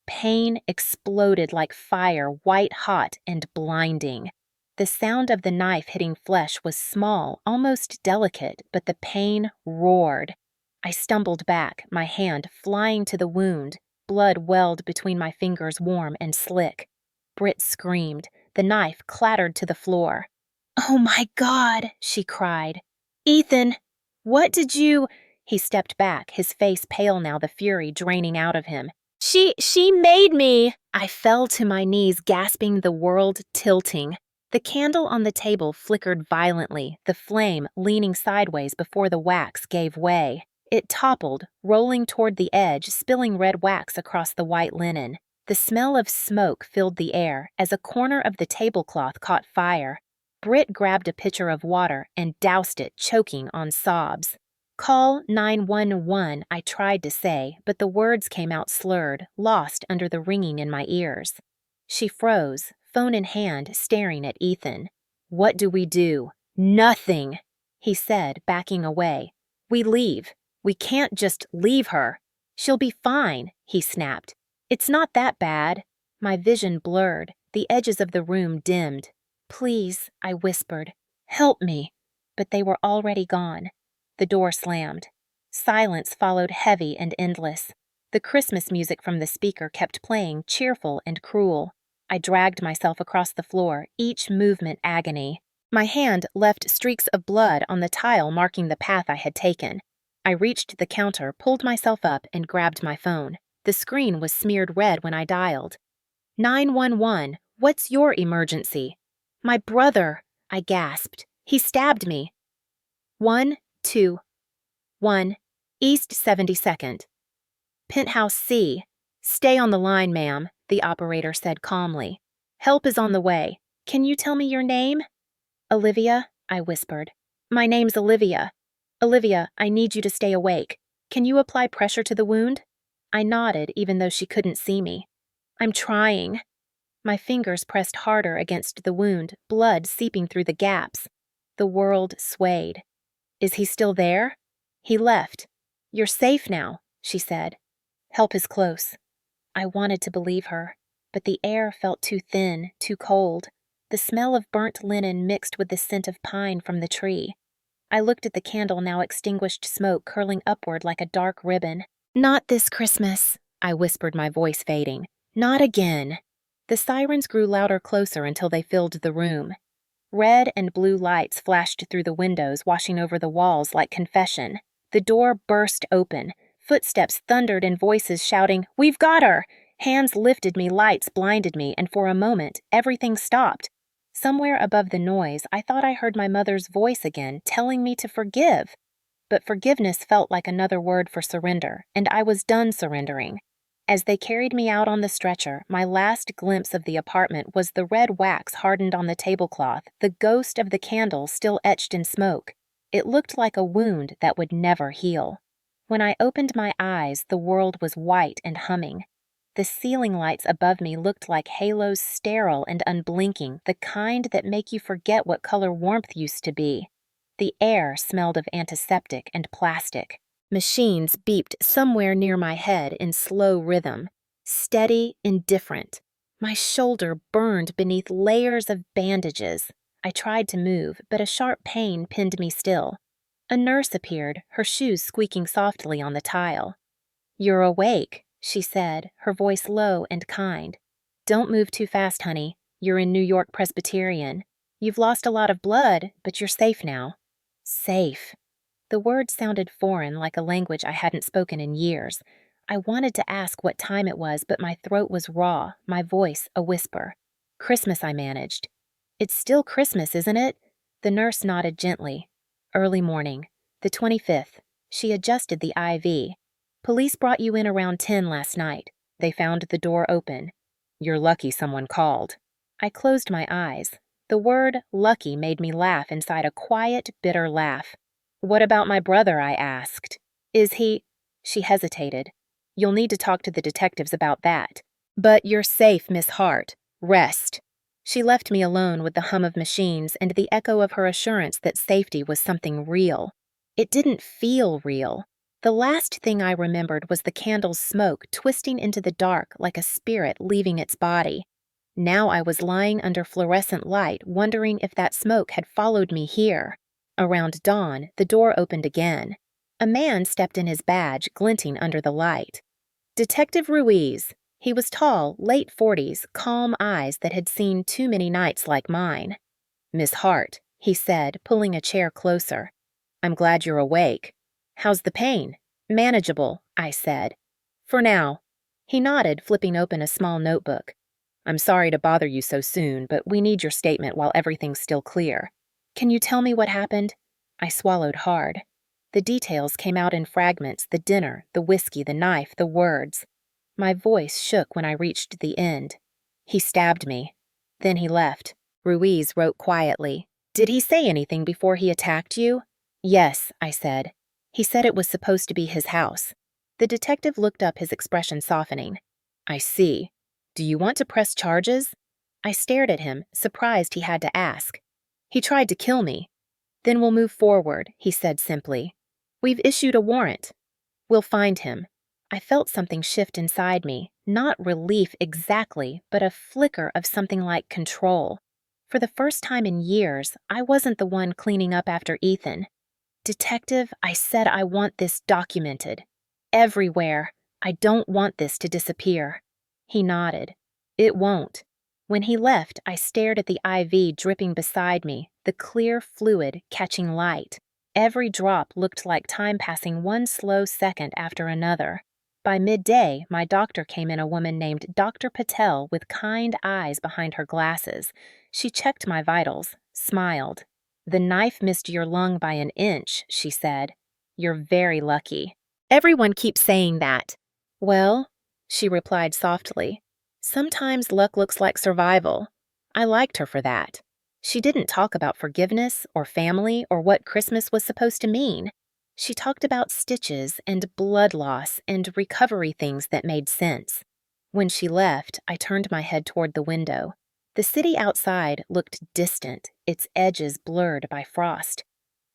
S1: Pain exploded like fire, white hot and blinding. The sound of the knife hitting flesh was small, almost delicate, but the pain roared. I stumbled back, my hand flying to the wound, blood welled between my fingers, warm and slick. Britt screamed. The knife clattered to the floor. "Oh my God," she cried. "Ethan, what did you—" He stepped back, his face pale now, the fury draining out of him. She made me." I fell to my knees, gasping, the world tilting. The candle on the table flickered violently, the flame leaning sideways before the wax gave way. It toppled, rolling toward the edge, spilling red wax across the white linen. The smell of smoke filled the air as a corner of the tablecloth caught fire. Britt grabbed a pitcher of water and doused it, choking on sobs. "Call 911, I tried to say, but the words came out slurred, lost under the ringing in my ears. She froze, phone in hand, staring at Ethan. "What do we do?" "Nothing," he said, backing away. "We leave. We can't just leave her." "She'll be fine," he snapped. "It's not that bad." My vision blurred, the edges of the room dimmed. "Please," I whispered. "Help me." But they were already gone. The door slammed. Silence followed, heavy and endless. The Christmas music from the speaker kept playing, cheerful and cruel. I dragged myself across the floor, each movement agony. My hand left streaks of blood on the tile marking the path I had taken. I reached the counter, pulled myself up, and grabbed my phone. The screen was smeared red when I dialed. 911, what's your emergency?" "My brother," I gasped. "He stabbed me." 121 East 72nd. "Penthouse C. Stay on the line, ma'am," the operator said calmly. "Help is on the way. Can you tell me your name?" "Olivia," I whispered. "My name's Olivia. Olivia, I need you to stay awake. Can you apply pressure to the wound?" I nodded, even though she couldn't see me. "I'm trying." My fingers pressed harder against the wound, blood seeping through the gaps. The world swayed. "Is he still there?" "He left." "You're safe now," she said. "Help is close." I wanted to believe her, but the air felt too thin, too cold. The smell of burnt linen mixed with the scent of pine from the tree. I looked at the candle, now extinguished smoke curling upward like a dark ribbon. "Not this Christmas," I whispered, my voice fading. "Not again." The sirens grew louder, closer, until they filled the room. Red and blue lights flashed through the windows, washing over the walls like confession. The door burst open. Footsteps thundered and voices shouting, "We've got her!" Hands lifted me, lights blinded me, and for a moment, everything stopped. Somewhere above the noise, I thought I heard my mother's voice again, telling me to forgive. But forgiveness felt like another word for surrender, and I was done surrendering. As they carried me out on the stretcher, my last glimpse of the apartment was the red wax hardened on the tablecloth, the ghost of the candle still etched in smoke. It looked like a wound that would never heal. When I opened my eyes, the world was white and humming. The ceiling lights above me looked like halos, sterile and unblinking, the kind that make you forget what color warmth used to be. The air smelled of antiseptic and plastic. Machines beeped somewhere near my head in slow rhythm, steady, indifferent. My shoulder burned beneath layers of bandages. I tried to move, but a sharp pain pinned me still. A nurse appeared, her shoes squeaking softly on the tile. "You're awake," she said, her voice low and kind. "Don't move too fast, honey. You're in New York Presbyterian. You've lost a lot of blood, but you're safe now." Safe. The word sounded foreign, like a language I hadn't spoken in years. I wanted to ask what time it was, but my throat was raw, my voice a whisper. "Christmas," I managed. "It's still Christmas, isn't it?" The nurse nodded gently. "Early morning. The 25th. She adjusted the IV. "Police brought you in around 10 last night. They found the door open. You're lucky someone called." I closed my eyes. The word lucky made me laugh inside a quiet, bitter laugh. "What about my brother?" I asked. "Is he—" She hesitated. "You'll need to talk to the detectives about that. But you're safe, Miss Hart. Rest." She left me alone with the hum of machines and the echo of her assurance that safety was something real. It didn't feel real. The last thing I remembered was the candle's smoke twisting into the dark like a spirit leaving its body. Now I was lying under fluorescent light, wondering if that smoke had followed me here. Around dawn, the door opened again. A man stepped in, his badge glinting under the light. Detective Ruiz. He was tall, late 40s, calm eyes that had seen too many nights like mine. "Miss Hart," he said, pulling a chair closer. "I'm glad you're awake. How's the pain?" "Manageable," I said. "For now." He nodded, flipping open a small notebook. "I'm sorry to bother you so soon, but we need your statement while everything's still clear." "Can you tell me what happened?" I swallowed hard. The details came out in fragments: the dinner, the whiskey, the knife, the words. My voice shook when I reached the end. He stabbed me. Then he left. Ruiz wrote quietly. Did he say anything before he attacked you? Yes, I said. He said it was supposed to be his house. The detective looked up, his expression softening. I see. Do you want to press charges? I stared at him, surprised he had to ask. He tried to kill me. Then we'll move forward, he said simply. We've issued a warrant. We'll find him. I felt something shift inside me, not relief exactly, but a flicker of something like control. For the first time in years, I wasn't the one cleaning up after Ethan. Detective, I said I want this documented. Everywhere. I don't want this to disappear. He nodded. It won't. When he left, I stared at the IV dripping beside me, the clear fluid catching light. Every drop looked like time passing one slow second after another. By midday, my doctor came in, a woman named Dr. Patel with kind eyes behind her glasses. She checked my vitals, smiled. The knife missed your lung by an inch, she said. You're very lucky. Everyone keeps saying that. Well, she replied softly, sometimes luck looks like survival. I liked her for that. She didn't talk about forgiveness or family or what Christmas was supposed to mean. She talked about stitches and blood loss and recovery, things that made sense. When she left, I turned my head toward the window. The city outside looked distant, its edges blurred by frost.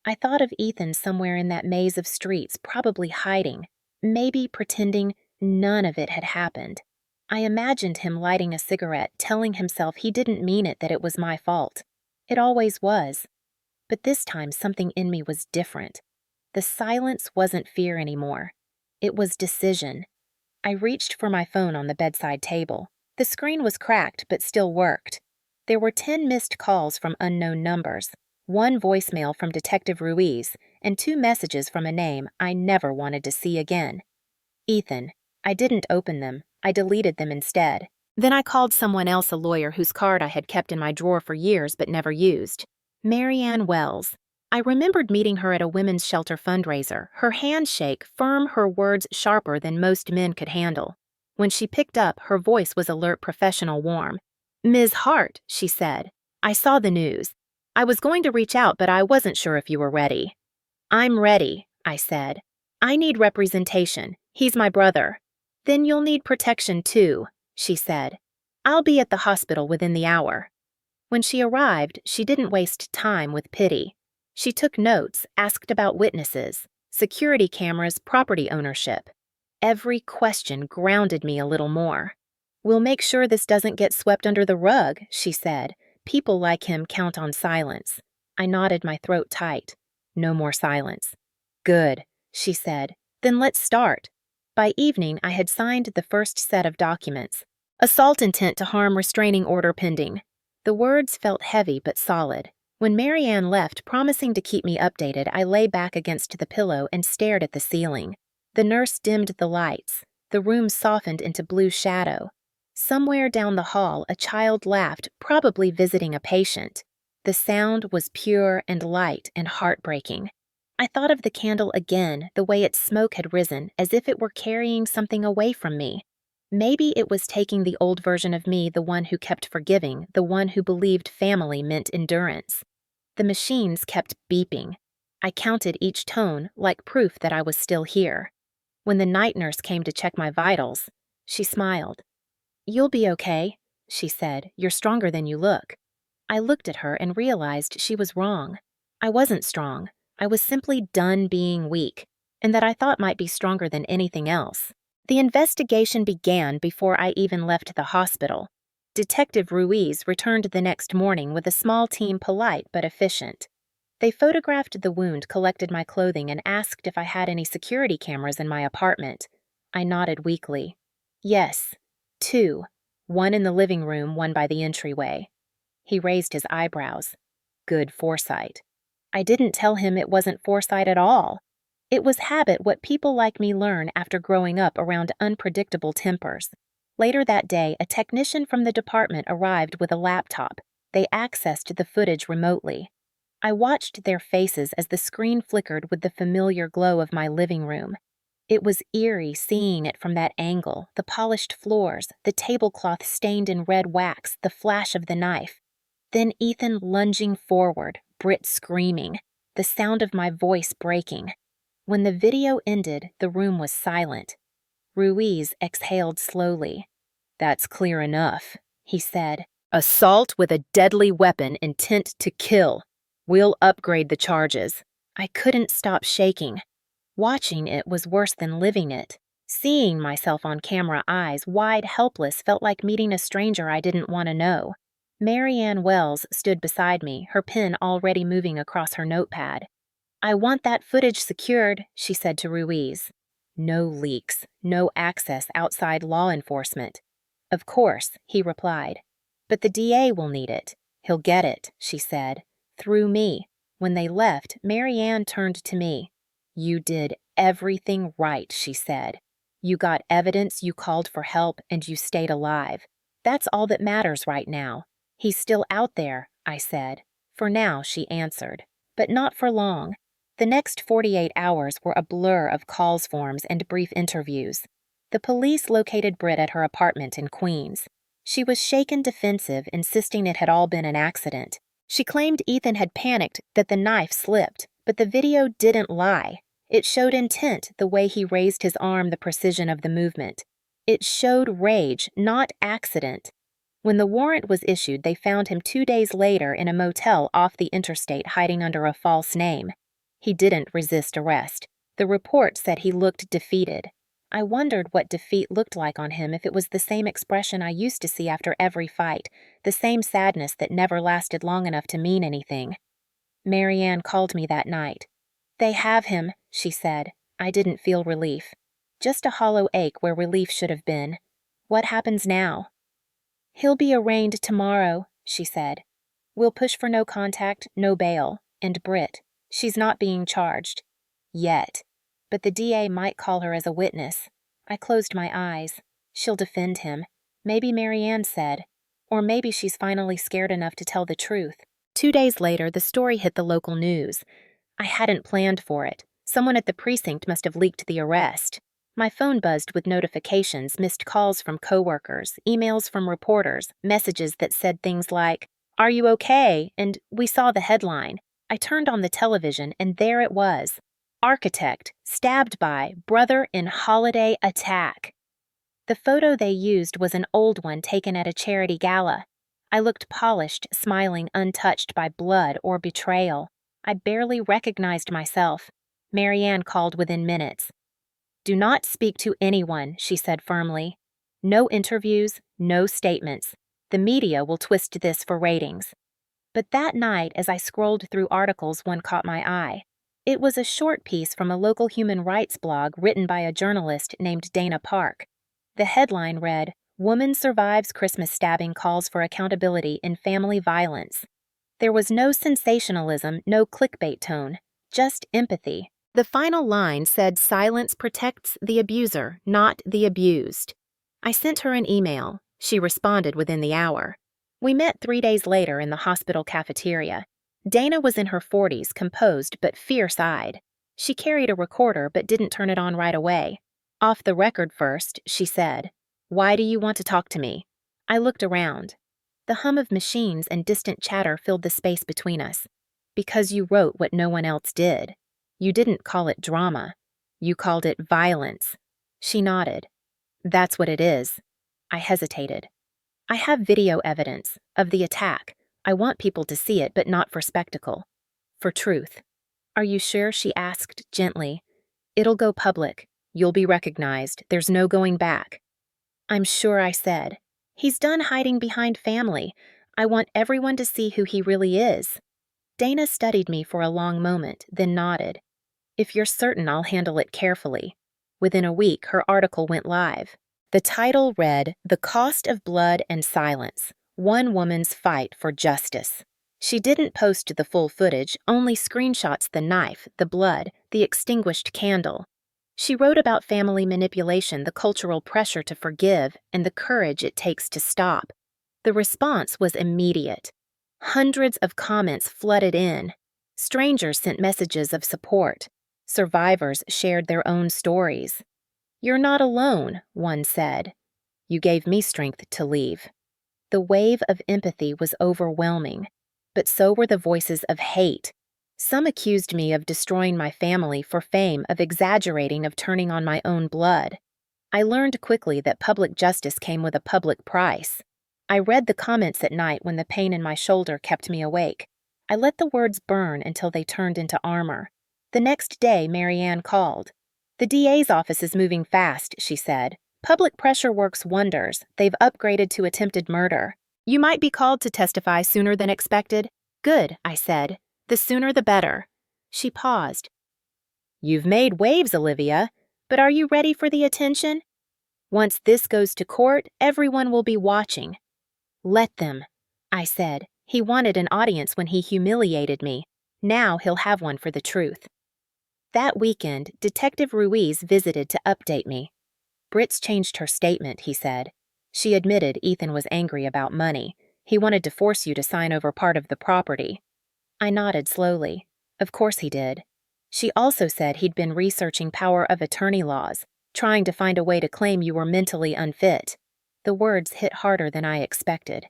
S1: I thought of Ethan somewhere in that maze of streets, probably hiding, maybe pretending none of it had happened. I imagined him lighting a cigarette, telling himself he didn't mean it, that it was my fault. It always was. But this time something in me was different. The silence wasn't fear anymore. It was decision. I reached for my phone on the bedside table. The screen was cracked but still worked. There were 10 missed calls from unknown numbers, 1 voicemail from Detective Ruiz, and 2 messages from a name I never wanted to see again. Ethan. I didn't open them. I deleted them instead. Then I called someone else, a lawyer whose card I had kept in my drawer for years but never used. Marianne Wells. I remembered meeting her at a women's shelter fundraiser, her handshake firm, her words sharper than most men could handle. When she picked up, her voice was alert, professional, warm. Ms. Hart, she said, I saw the news. I was going to reach out, but I wasn't sure if you were ready. I'm ready, I said. I need representation. He's my brother. Then you'll need protection too, she said. I'll be at the hospital within the hour. When she arrived, she didn't waste time with pity. She took notes, asked about witnesses, security cameras, property ownership. Every question grounded me a little more. We'll make sure this doesn't get swept under the rug, she said. People like him count on silence. I nodded, my throat tight. No more silence. Good, she said. Then let's start. By evening, I had signed the first set of documents. Assault, intent to harm, restraining order pending. The words felt heavy but solid. When Marianne left, promising to keep me updated, I lay back against the pillow and stared at the ceiling. The nurse dimmed the lights. The room softened into blue shadow. Somewhere down the hall, a child laughed, probably visiting a patient. The sound was pure and light and heartbreaking. I thought of the candle again, the way its smoke had risen, as if it were carrying something away from me. Maybe it was taking the old version of me, the one who kept forgiving, the one who believed family meant endurance. The machines kept beeping. I counted each tone, like proof that I was still here. When the night nurse came to check my vitals, she smiled. You'll be okay, she said. You're stronger than you look. I looked at her and realized she was wrong. I wasn't strong. I was simply done being weak, and that I thought might be stronger than anything else. The investigation began before I even left the hospital. Detective Ruiz returned the next morning with a small team, polite but efficient. They photographed the wound, collected my clothing, and asked if I had any security cameras in my apartment. I nodded weakly. Yes, 2. 1 in the living room, 1 by the entryway. He raised his eyebrows. Good foresight. I didn't tell him it wasn't foresight at all. It was habit, what people like me learn after growing up around unpredictable tempers. Later that day, a technician from the department arrived with a laptop. They accessed the footage remotely. I watched their faces as the screen flickered with the familiar glow of my living room. It was eerie seeing it from that angle, the polished floors, the tablecloth stained in red wax, the flash of the knife. Then Ethan lunging forward, Britt screaming, the sound of my voice breaking. When the video ended, the room was silent. Ruiz exhaled slowly. "That's clear enough," he said. "Assault with a deadly weapon intent to kill. We'll upgrade the charges." I couldn't stop shaking. Watching it was worse than living it. Seeing myself on camera, eyes wide helpless, felt like meeting a stranger I didn't want to know. Marianne Wells stood beside me, her pen already moving across her notepad. "I want that footage secured," she said to Ruiz. "No leaks, no access outside law enforcement." "Of course," he replied. "But the DA will need it." "He'll get it," she said. "Through me." When they left, Marianne turned to me. "You did everything right," she said. "You got evidence, you called for help, and you stayed alive. That's all that matters right now." "He's still out there," I said. "For now," she answered. But not for long. The next 48 hours were a blur of calls forms and brief interviews. The police located Britt at her apartment in Queens. She was shaken defensive, insisting it had all been an accident. She claimed Ethan had panicked, that the knife slipped, but the video didn't lie. It showed intent, the way he raised his arm, the precision of the movement. It showed rage, not accident. When the warrant was issued, they found him 2 days later in a motel off the interstate hiding under a false name. He didn't resist arrest. The report said he looked defeated. I wondered what defeat looked like on him, if it was the same expression I used to see after every fight, the same sadness that never lasted long enough to mean anything. Marianne called me that night. "They have him," she said. I didn't feel relief. Just a hollow ache where relief should have been. "What happens now?" "He'll be arraigned tomorrow," she said. "We'll push for no contact, no bail. And Britt, she's not being charged. Yet. But the DA might call her as a witness." I closed my eyes. "She'll defend him." Maybe Marianne said. Or maybe she's finally scared enough to tell the truth. 2 days later, the story hit the local news. I hadn't planned for it. Someone at the precinct must have leaked the arrest. My phone buzzed with notifications, missed calls from coworkers, emails from reporters, messages that said things like, "Are you okay?" and "We saw the headline." I turned on the television, and there it was. "Architect, stabbed by brother in holiday attack." The photo they used was an old one taken at a charity gala. I looked polished, smiling, untouched by blood or betrayal. I barely recognized myself. Marianne called within minutes. "Do not speak to anyone," she said firmly. "No interviews, no statements. The media will twist this for ratings." But that night, as I scrolled through articles, one caught my eye. It was a short piece from a local human rights blog written by a journalist named Dana Park. The headline read, "Woman Survives Christmas Stabbing Calls for Accountability in Family Violence." There was no sensationalism, no clickbait tone, just empathy. The final line said silence protects the abuser, not the abused. I sent her an email. She responded within the hour. We met 3 days later in the hospital cafeteria. Dana was in her 40s, composed but fierce-eyed. She carried a recorder but didn't turn it on right away. "Off the record first," she said. "Why do you want to talk to me?" I looked around. The hum of machines and distant chatter filled the space between us. "Because you wrote what no one else did. You didn't call it drama. You called it violence." She nodded. "That's what it is." I hesitated. "I have video evidence of the attack. I want people to see it, but not for spectacle. For truth." "Are you sure?" she asked gently. "It'll go public. You'll be recognized. There's no going back." "I'm sure," I said. "He's done hiding behind family. I want everyone to see who he really is." Dana studied me for a long moment, then nodded. "If you're certain, I'll handle it carefully." Within a week, her article went live. The title read, "The Cost of Blood and Silence: One Woman's Fight for Justice." She didn't post the full footage, only screenshots the knife, the blood, the extinguished candle. She wrote about family manipulation, the cultural pressure to forgive, and the courage it takes to stop. The response was immediate. Hundreds of comments flooded in. Strangers sent messages of support. Survivors shared their own stories. "You're not alone," one said. "You gave me strength to leave." The wave of empathy was overwhelming, but so were the voices of hate. Some accused me of destroying my family for fame, of exaggerating, of turning on my own blood. I learned quickly that public justice came with a public price. I read the comments at night when the pain in my shoulder kept me awake. I let the words burn until they turned into armor. The next day, Marianne called. "The DA's office is moving fast," she said. "Public pressure works wonders. They've upgraded to attempted murder. You might be called to testify sooner than expected." "Good," I said. "The sooner the better." She paused. "You've made waves, Olivia, but are you ready for the attention? Once this goes to court, everyone will be watching." "Let them," I said. He wanted an audience when he humiliated me. Now he'll have one for the truth. That weekend, Detective Ruiz visited to update me. "Britt's changed her statement," he said. "She admitted Ethan was angry about money. He wanted to force you to sign over part of the property." I nodded slowly. Of course he did. She also said he'd been researching power of attorney laws, trying to find a way to claim you were mentally unfit. The words hit harder than I expected.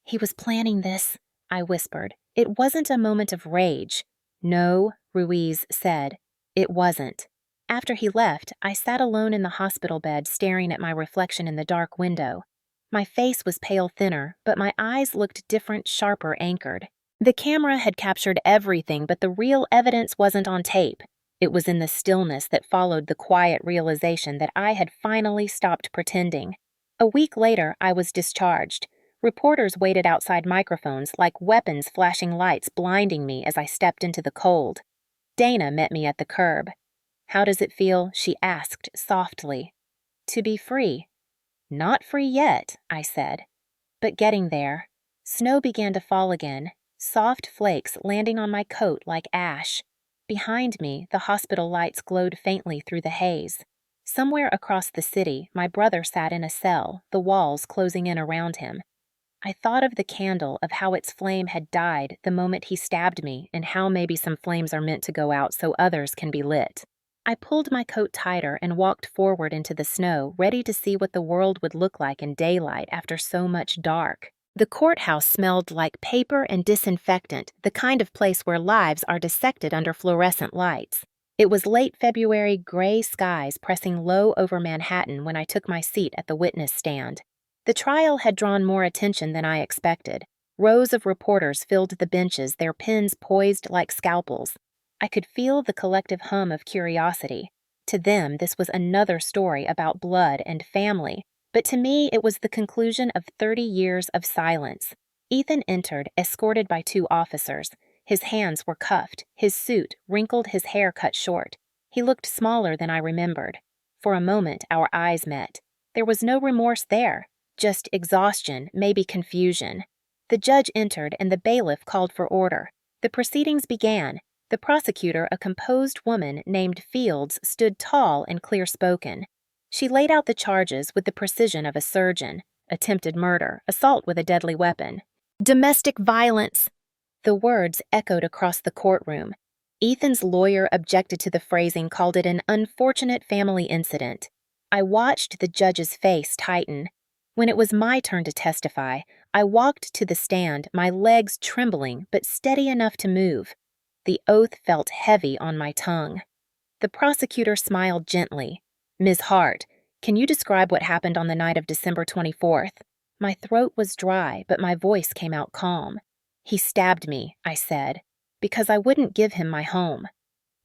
S1: "He was planning this," I whispered. It wasn't a moment of rage. "No," Ruiz said. "It wasn't." After he left, I sat alone in the hospital bed staring at my reflection in the dark window. My face was pale thinner, but my eyes looked different, sharper, anchored. The camera had captured everything, but the real evidence wasn't on tape. It was in the stillness that followed the quiet realization that I had finally stopped pretending. A week later, I was discharged. Reporters waited outside microphones like weapons, flashing lights blinding me as I stepped into the cold. Dana met me at the curb. "How does it feel?" she asked softly. "To be free." "Not free yet," I said. "But getting there." Snow began to fall again, soft flakes landing on my coat like ash. Behind me, the hospital lights glowed faintly through the haze. Somewhere across the city, my brother sat in a cell, the walls closing in around him. I thought of the candle, of how its flame had died the moment he stabbed me, and how maybe some flames are meant to go out so others can be lit. I pulled my coat tighter and walked forward into the snow, ready to see what the world would look like in daylight after so much dark. The courthouse smelled like paper and disinfectant, the kind of place where lives are dissected under fluorescent lights. It was late February, gray skies pressing low over Manhattan when I took my seat at the witness stand. The trial had drawn more attention than I expected. Rows of reporters filled the benches, their pens poised like scalpels. I could feel the collective hum of curiosity. To them, this was another story about blood and family, but to me it was the conclusion of 30 years of silence. Ethan entered, escorted by 2 officers. His hands were cuffed, his suit wrinkled, his hair cut short. He looked smaller than I remembered. For a moment, our eyes met. There was no remorse there. Just exhaustion, maybe confusion. The judge entered and the bailiff called for order. The proceedings began. The prosecutor, a composed woman named Fields, stood tall and clear-spoken. She laid out the charges with the precision of a surgeon. Attempted murder, assault with a deadly weapon. Domestic violence. The words echoed across the courtroom. Ethan's lawyer objected to the phrasing, called it an unfortunate family incident. I watched the judge's face tighten. When it was my turn to testify, I walked to the stand, my legs trembling but steady enough to move. The oath felt heavy on my tongue. The prosecutor smiled gently. "Ms. Hart, can you describe what happened on the night of December 24th? My throat was dry, but my voice came out calm. "He stabbed me," I said, "because I wouldn't give him my home."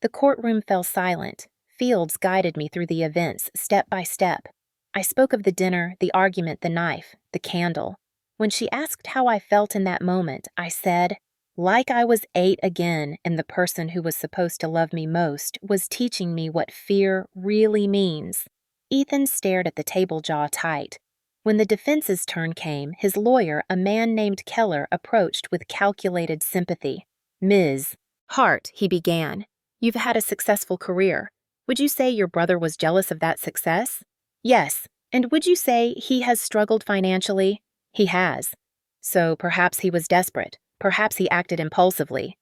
S1: The courtroom fell silent. Fields guided me through the events, step by step. I spoke of the dinner, the argument, the knife, the candle. When she asked how I felt in that moment, I said, like I was 8 again, and the person who was supposed to love me most was teaching me what fear really means. Ethan stared at the table, jaw tight. When the defense's turn came, his lawyer, a man named Keller, approached with calculated sympathy. "Ms. Hart," he began, "you've had a successful career. Would you say your brother was jealous of that success?" "Yes. And would you say he has struggled financially?" "He has. So perhaps he was desperate. Perhaps he acted impulsively."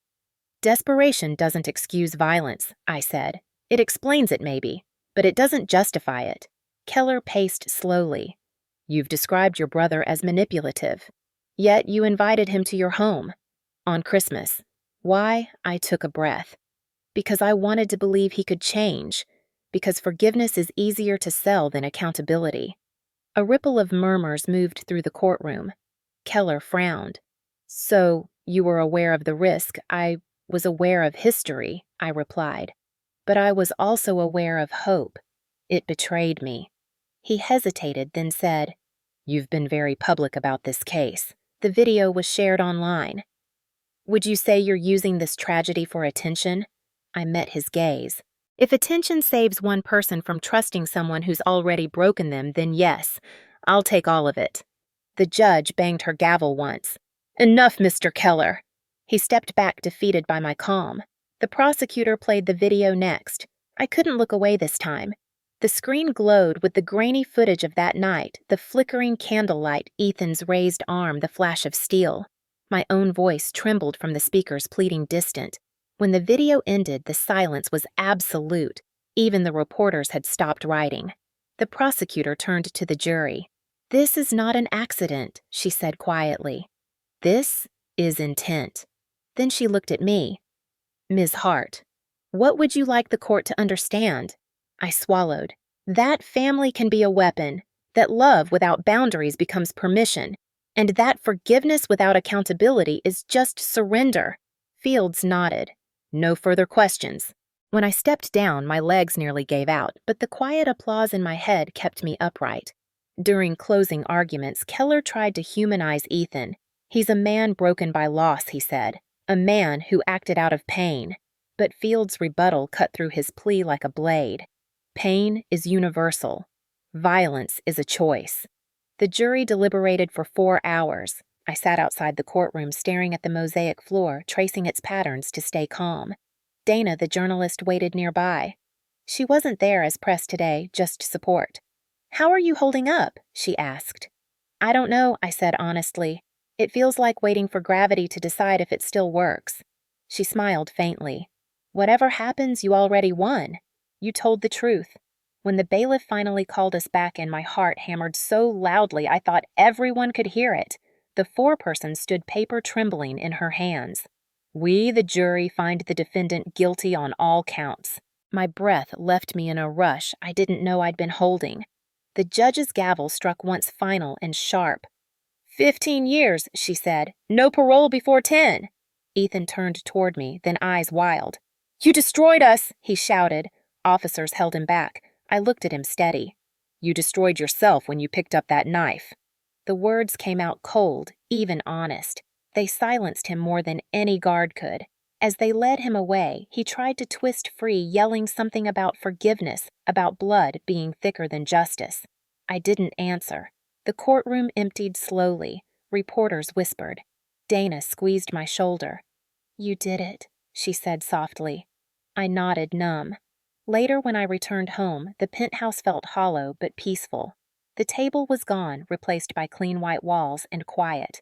S1: Desperation doesn't excuse violence, I said. It explains it, maybe, but it doesn't justify it. Keller paced slowly. You've described your brother as manipulative. Yet you invited him to your home. On Christmas. Why? I took a breath. Because I wanted to believe he could change. Because forgiveness is easier to sell than accountability. A ripple of murmurs moved through the courtroom. Keller frowned. So, you were aware of the risk. I was aware of history, I replied. But I was also aware of hope. It betrayed me. He hesitated, then said, You've been very public about this case. The video was shared online. Would you say you're using this tragedy for attention? I met his gaze. If attention saves one person from trusting someone who's already broken them, then yes, I'll take all of it. The judge banged her gavel once. Enough, Mr. Keller. He stepped back, defeated by my calm. The prosecutor played the video next. I couldn't look away this time. The screen glowed with the grainy footage of that night, the flickering candlelight, Ethan's raised arm, the flash of steel. My own voice trembled from the speakers, pleading distant. When the video ended, the silence was absolute. Even the reporters had stopped writing. The prosecutor turned to the jury. This is not an accident, she said quietly. This is intent. Then she looked at me. Ms. Hart, what would you like the court to understand? I swallowed. That family can be a weapon, that love without boundaries becomes permission, and that forgiveness without accountability is just surrender. Fields nodded. No further questions. When I stepped down, my legs nearly gave out, but the quiet applause in my head kept me upright. During closing arguments, Keller tried to humanize Ethan. He's a man broken by loss, he said. A man who acted out of pain. But Fields' rebuttal cut through his plea like a blade. Pain is universal. Violence is a choice. The jury deliberated for 4 hours. I sat outside the courtroom staring at the mosaic floor, tracing its patterns to stay calm. Dana, the journalist, waited nearby. She wasn't there as press today, just support. How are you holding up? She asked. I don't know, I said honestly. It feels like waiting for gravity to decide if it still works. She smiled faintly. Whatever happens, you already won. You told the truth. When the bailiff finally called us back in, my heart hammered so loudly I thought everyone could hear it. The foreperson stood paper trembling in her hands. We, the jury, find the defendant guilty on all counts. My breath left me in a rush I didn't know I'd been holding. The judge's gavel struck once final and sharp. 15 years, she said. No parole before 10. Ethan turned toward me, then eyes wild. You destroyed us, he shouted. Officers held him back. I looked at him steady. You destroyed yourself when you picked up that knife. The words came out cold, even honest. They silenced him more than any guard could. As they led him away, he tried to twist free, yelling something about forgiveness, about blood being thicker than justice. I didn't answer. The courtroom emptied slowly. Reporters whispered. Dana squeezed my shoulder. You did it, she said softly. I nodded, numb. Later, when I returned home, the penthouse felt hollow but peaceful. The table was gone, replaced by clean white walls and quiet.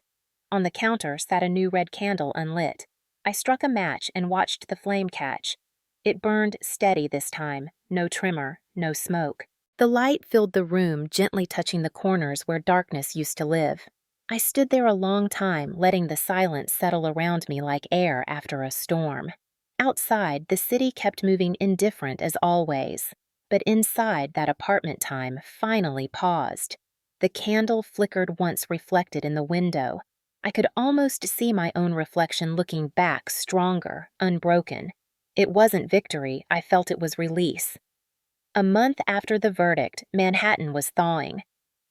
S1: On the counter sat a new red candle unlit. I struck a match and watched the flame catch. It burned steady this time, no tremor, no smoke. The light filled the room, gently touching the corners where darkness used to live. I stood there a long time, letting the silence settle around me like air after a storm. Outside, the city kept moving indifferent as always. But inside, that apartment time finally paused. The candle flickered once reflected in the window. I could almost see my own reflection looking back, stronger, unbroken. It wasn't victory, I felt it was release. A month after the verdict, Manhattan was thawing.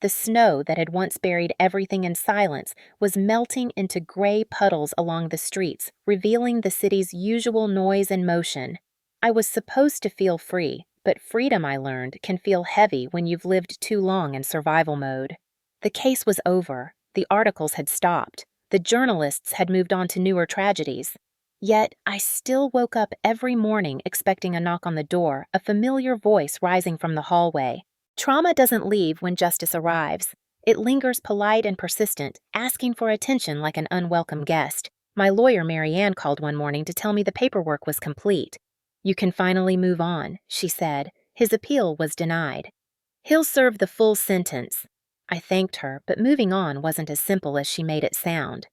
S1: The snow that had once buried everything in silence was melting into gray puddles along the streets, revealing the city's usual noise and motion. I was supposed to feel free, but freedom, I learned, can feel heavy when you've lived too long in survival mode. The case was over. The articles had stopped. The journalists had moved on to newer tragedies. Yet, I still woke up every morning expecting a knock on the door, a familiar voice rising from the hallway. Trauma doesn't leave when justice arrives. It lingers polite and persistent, asking for attention like an unwelcome guest. My lawyer, Mary Ann, called one morning to tell me the paperwork was complete. You can finally move on, she said. His appeal was denied. He'll serve the full sentence. I thanked her, but moving on wasn't as simple as she made it sound.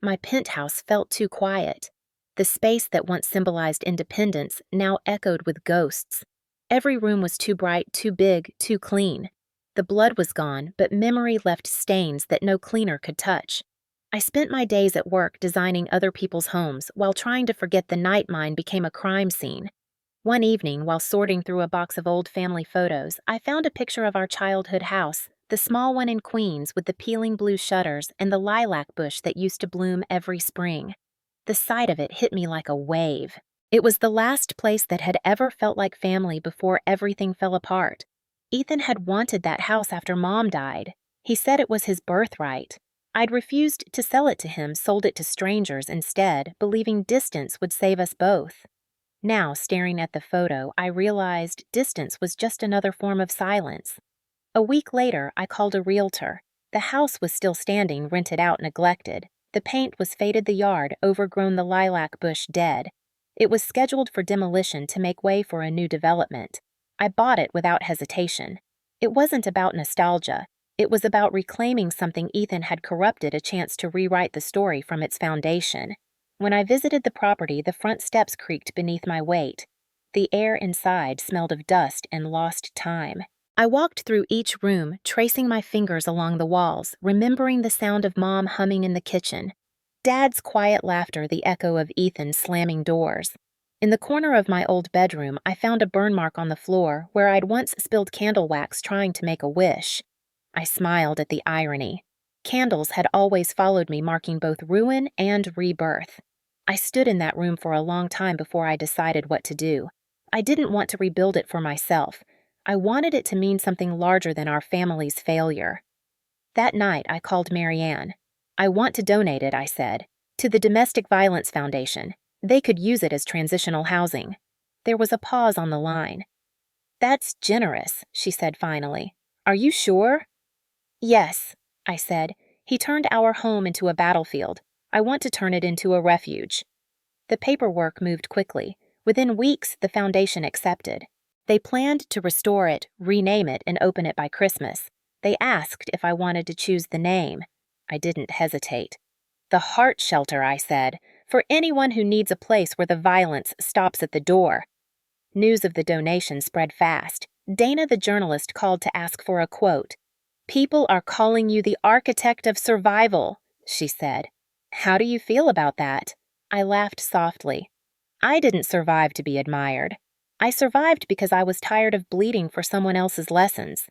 S1: My penthouse felt too quiet. The space that once symbolized independence now echoed with ghosts. Every room was too bright, too big, too clean. The blood was gone, but memory left stains that no cleaner could touch. I spent my days at work designing other people's homes while trying to forget the night mine became a crime scene. One evening, while sorting through a box of old family photos, I found a picture of our childhood house, the small one in Queens with the peeling blue shutters and the lilac bush that used to bloom every spring. The sight of it hit me like a wave. It was the last place that had ever felt like family before everything fell apart. Ethan had wanted that house after Mom died. He said it was his birthright. I'd refused to sell it to him, sold it to strangers instead, believing distance would save us both. Now, staring at the photo, I realized distance was just another form of silence. A week later, I called a realtor. The house was still standing, rented out, neglected. The paint was faded, the yard, overgrown, the lilac bush dead. It was scheduled for demolition to make way for a new development. I bought it without hesitation. It wasn't about nostalgia. It was about reclaiming something Ethan had corrupted, a chance to rewrite the story from its foundation. When I visited the property, the front steps creaked beneath my weight. The air inside smelled of dust and lost time. I walked through each room, tracing my fingers along the walls, remembering the sound of Mom humming in the kitchen, Dad's quiet laughter, the echo of Ethan slamming doors. In the corner of my old bedroom, I found a burn mark on the floor where I'd once spilled candle wax trying to make a wish. I smiled at the irony. Candles had always followed me, marking both ruin and rebirth. I stood in that room for a long time before I decided what to do. I didn't want to rebuild it for myself. I wanted it to mean something larger than our family's failure. That night, I called Mary Ann. I want to donate it, I said, to the Domestic Violence Foundation. They could use it as transitional housing. There was a pause on the line. That's generous, she said finally. Are you sure? Yes, I said. He turned our home into a battlefield. I want to turn it into a refuge. The paperwork moved quickly. Within weeks, the foundation accepted. They planned to restore it, rename it, and open it by Christmas. They asked if I wanted to choose the name. I didn't hesitate. The Heart Shelter, I said, for anyone who needs a place where the violence stops at the door. News of the donation spread fast. Dana, the journalist, called to ask for a quote. People are calling you the architect of survival, she said. How do you feel about that? I laughed softly. I didn't survive to be admired. I survived because I was tired of bleeding for someone else's lessons.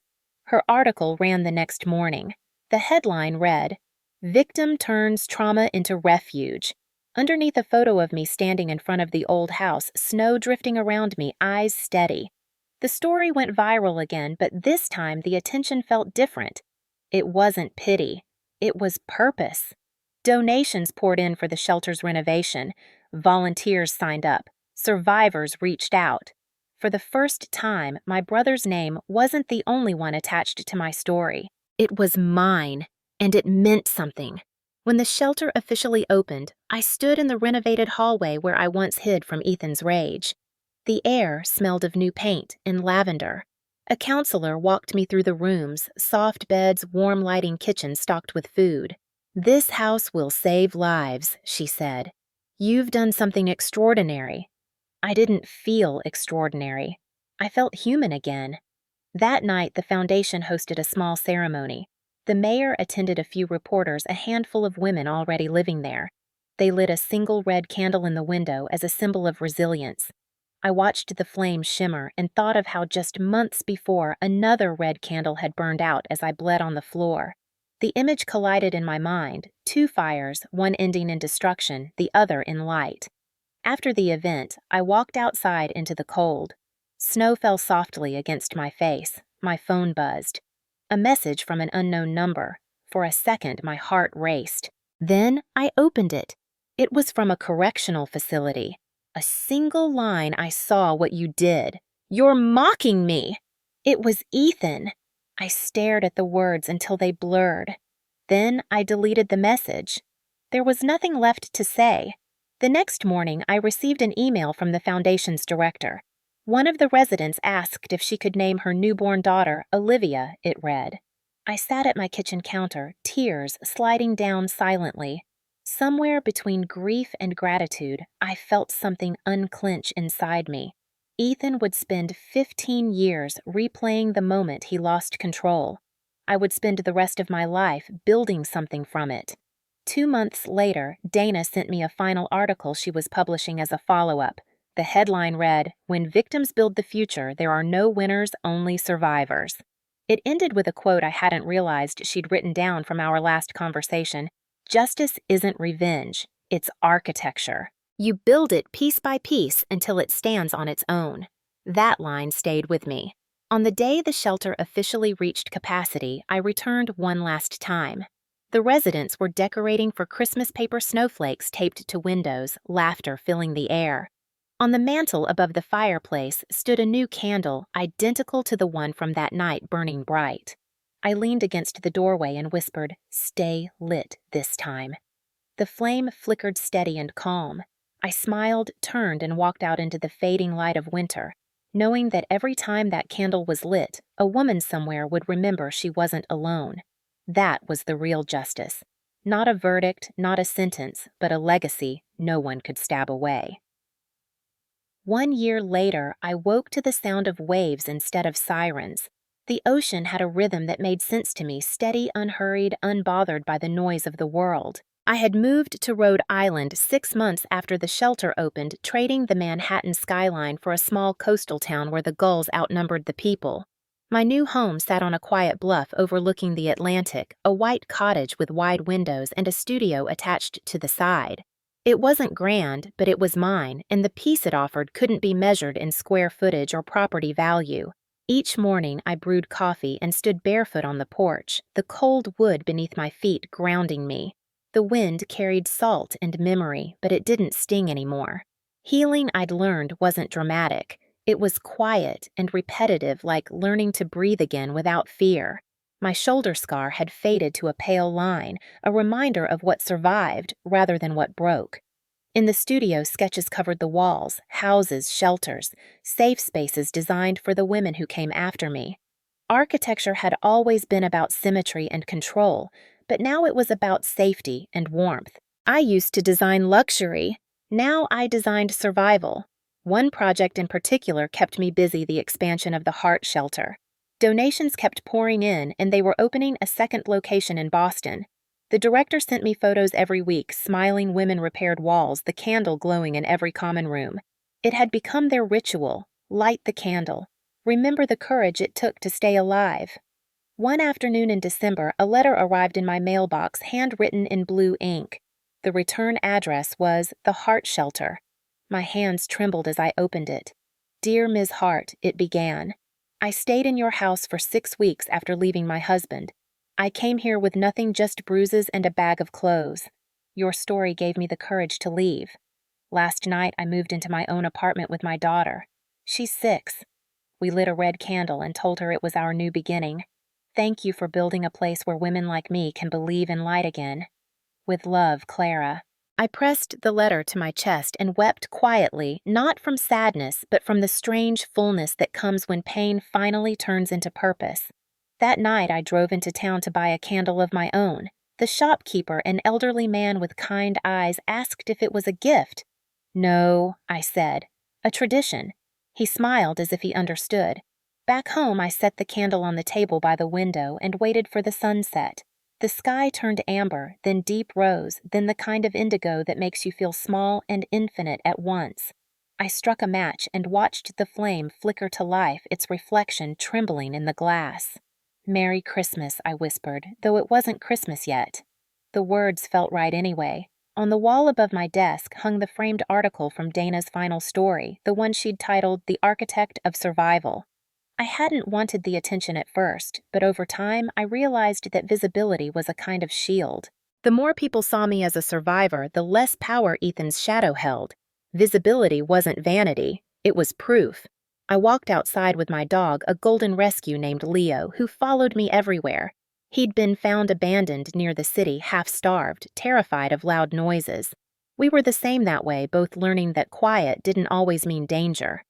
S1: Her article ran the next morning. The headline read, Victim turns trauma into refuge. Underneath a photo of me standing in front of the old house, snow drifting around me, eyes steady. The story went viral again, but this time the attention felt different. It wasn't pity. It was purpose. Donations poured in for the shelter's renovation. Volunteers signed up. Survivors reached out. For the first time, my brother's name wasn't the only one attached to my story. It was mine, and it meant something. When the shelter officially opened, I stood in the renovated hallway where I once hid from Ethan's rage. The air smelled of new paint and lavender. A counselor walked me through the rooms, soft beds, warm lighting kitchen stocked with food. This house will save lives, she said. You've done something extraordinary. I didn't feel extraordinary. I felt human again. That night, the foundation hosted a small ceremony. The mayor attended, a few reporters, a handful of women already living there. They lit a single red candle in the window as a symbol of resilience. I watched the flame shimmer and thought of how just months before another red candle had burned out as I bled on the floor. The image collided in my mind, two fires, one ending in destruction, the other in light. After the event, I walked outside into the cold. Snow fell softly against my face. My phone buzzed. A message from an unknown number. For a second, my heart raced. Then I opened it. It was from a correctional facility. A single line. I saw what you did. You're mocking me! It was Ethan. I stared at the words until they blurred. Then I deleted the message. There was nothing left to say. The next morning, I received an email from the foundation's director. One of the residents asked if she could name her newborn daughter Olivia, it read. I sat at my kitchen counter, tears sliding down silently. Somewhere between grief and gratitude, I felt something unclench inside me. Ethan would spend 15 years replaying the moment he lost control. I would spend the rest of my life building something from it. 2 months later, Dana sent me a final article she was publishing as a follow-up. The headline read, "When victims build the future, there are no winners, only survivors." It ended with a quote I hadn't realized she'd written down from our last conversation. Justice isn't revenge, it's architecture. You build it piece by piece until it stands on its own. That line stayed with me. On the day the shelter officially reached capacity, I returned one last time. The residents were decorating for Christmas paper snowflakes taped to windows, laughter filling the air. On the mantel above the fireplace stood a new candle, identical to the one from that night burning bright. I leaned against the doorway and whispered, "Stay lit this time." The flame flickered steady and calm. I smiled, turned, and walked out into the fading light of winter, knowing that every time that candle was lit, a woman somewhere would remember she wasn't alone. That was the real justice. Not a verdict, not a sentence, but a legacy no one could stab away. 1 year later, I woke to the sound of waves instead of sirens. The ocean had a rhythm that made sense to me, steady, unhurried, unbothered by the noise of the world. I had moved to Rhode Island 6 months after the shelter opened, trading the Manhattan skyline for a small coastal town where the gulls outnumbered the people. My new home sat on a quiet bluff overlooking the Atlantic, a white cottage with wide windows and a studio attached to the side. It wasn't grand, but it was mine, and the peace it offered couldn't be measured in square footage or property value. Each morning, I brewed coffee and stood barefoot on the porch, the cold wood beneath my feet grounding me. The wind carried salt and memory, but it didn't sting anymore. Healing, I'd learned, wasn't dramatic. It was quiet and repetitive, like learning to breathe again without fear. My shoulder scar had faded to a pale line, a reminder of what survived rather than what broke. In the studio, sketches covered the walls, houses, shelters, safe spaces designed for the women who came after me. Architecture had always been about symmetry and control, but now it was about safety and warmth. I used to design luxury. Now I designed survival. One project in particular kept me busy: the expansion of the Heart Shelter. Donations kept pouring in, and they were opening a second location in Boston. The director sent me photos every week, smiling women repaired walls, the candle glowing in every common room. It had become their ritual: light the candle. Remember the courage it took to stay alive. One afternoon in December, a letter arrived in my mailbox, handwritten in blue ink. The return address was the Heart Shelter. My hands trembled as I opened it. "Dear Ms. Hart," it began. "I stayed in your house for 6 weeks after leaving my husband. I came here with nothing, just bruises and a bag of clothes. Your story gave me the courage to leave. Last night I moved into my own apartment with my daughter. She's 6. We lit a red candle and told her it was our new beginning. Thank you for building a place where women like me can believe in light again. With love, Clara." I pressed the letter to my chest and wept quietly, not from sadness, but from the strange fullness that comes when pain finally turns into purpose. That night I drove into town to buy a candle of my own. The shopkeeper, an elderly man with kind eyes, asked if it was a gift. "No," I said. "A tradition." He smiled as if he understood. Back home, I set the candle on the table by the window and waited for the sunset. The sky turned amber, then deep rose, then the kind of indigo that makes you feel small and infinite at once. I struck a match and watched the flame flicker to life, its reflection trembling in the glass. "Merry Christmas," I whispered, though it wasn't Christmas yet. The words felt right anyway. On the wall above my desk hung the framed article from Dana's final story, the one she'd titled "The Architect of Survival." I hadn't wanted the attention at first, but over time I realized that visibility was a kind of shield. The more people saw me as a survivor, the less power Ethan's shadow held. Visibility wasn't vanity, it was proof. I walked outside with my dog, a golden rescue named Leo, who followed me everywhere. He'd been found abandoned near the city, half-starved, terrified of loud noises. We were the same that way, both learning that quiet didn't always mean danger.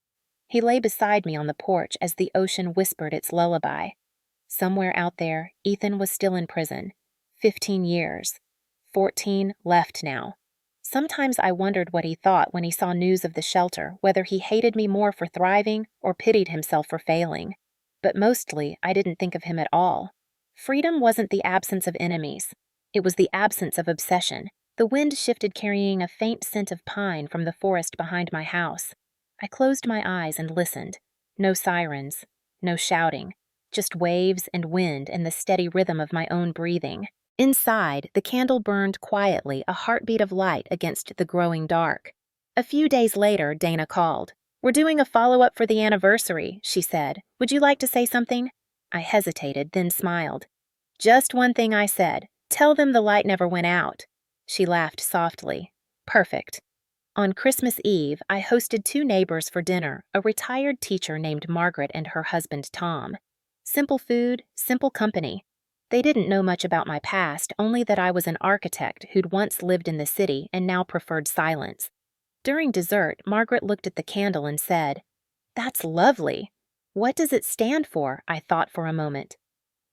S1: He lay beside me on the porch as the ocean whispered its lullaby. Somewhere out there, Ethan was still in prison. 15 years. 14 left now. Sometimes I wondered what he thought when he saw news of the shelter, whether he hated me more for thriving or pitied himself for failing. But mostly, I didn't think of him at all. Freedom wasn't the absence of enemies. It was the absence of obsession. The wind shifted, carrying a faint scent of pine from the forest behind my house. I closed my eyes and listened. No sirens, no shouting, just waves and wind and the steady rhythm of my own breathing. Inside, the candle burned quietly, a heartbeat of light against the growing dark. A few days later, Dana called. "We're doing a follow-up for the anniversary," she said. "Would you like to say something?" I hesitated, then smiled. "Just one thing," I said. "Tell them the light never went out." She laughed softly. "Perfect." On Christmas Eve, I hosted 2 neighbors for dinner, a retired teacher named Margaret and her husband Tom. Simple food, simple company. They didn't know much about my past, only that I was an architect who'd once lived in the city and now preferred silence. During dessert, Margaret looked at the candle and said, "That's lovely." "What does it stand for?" I thought for a moment.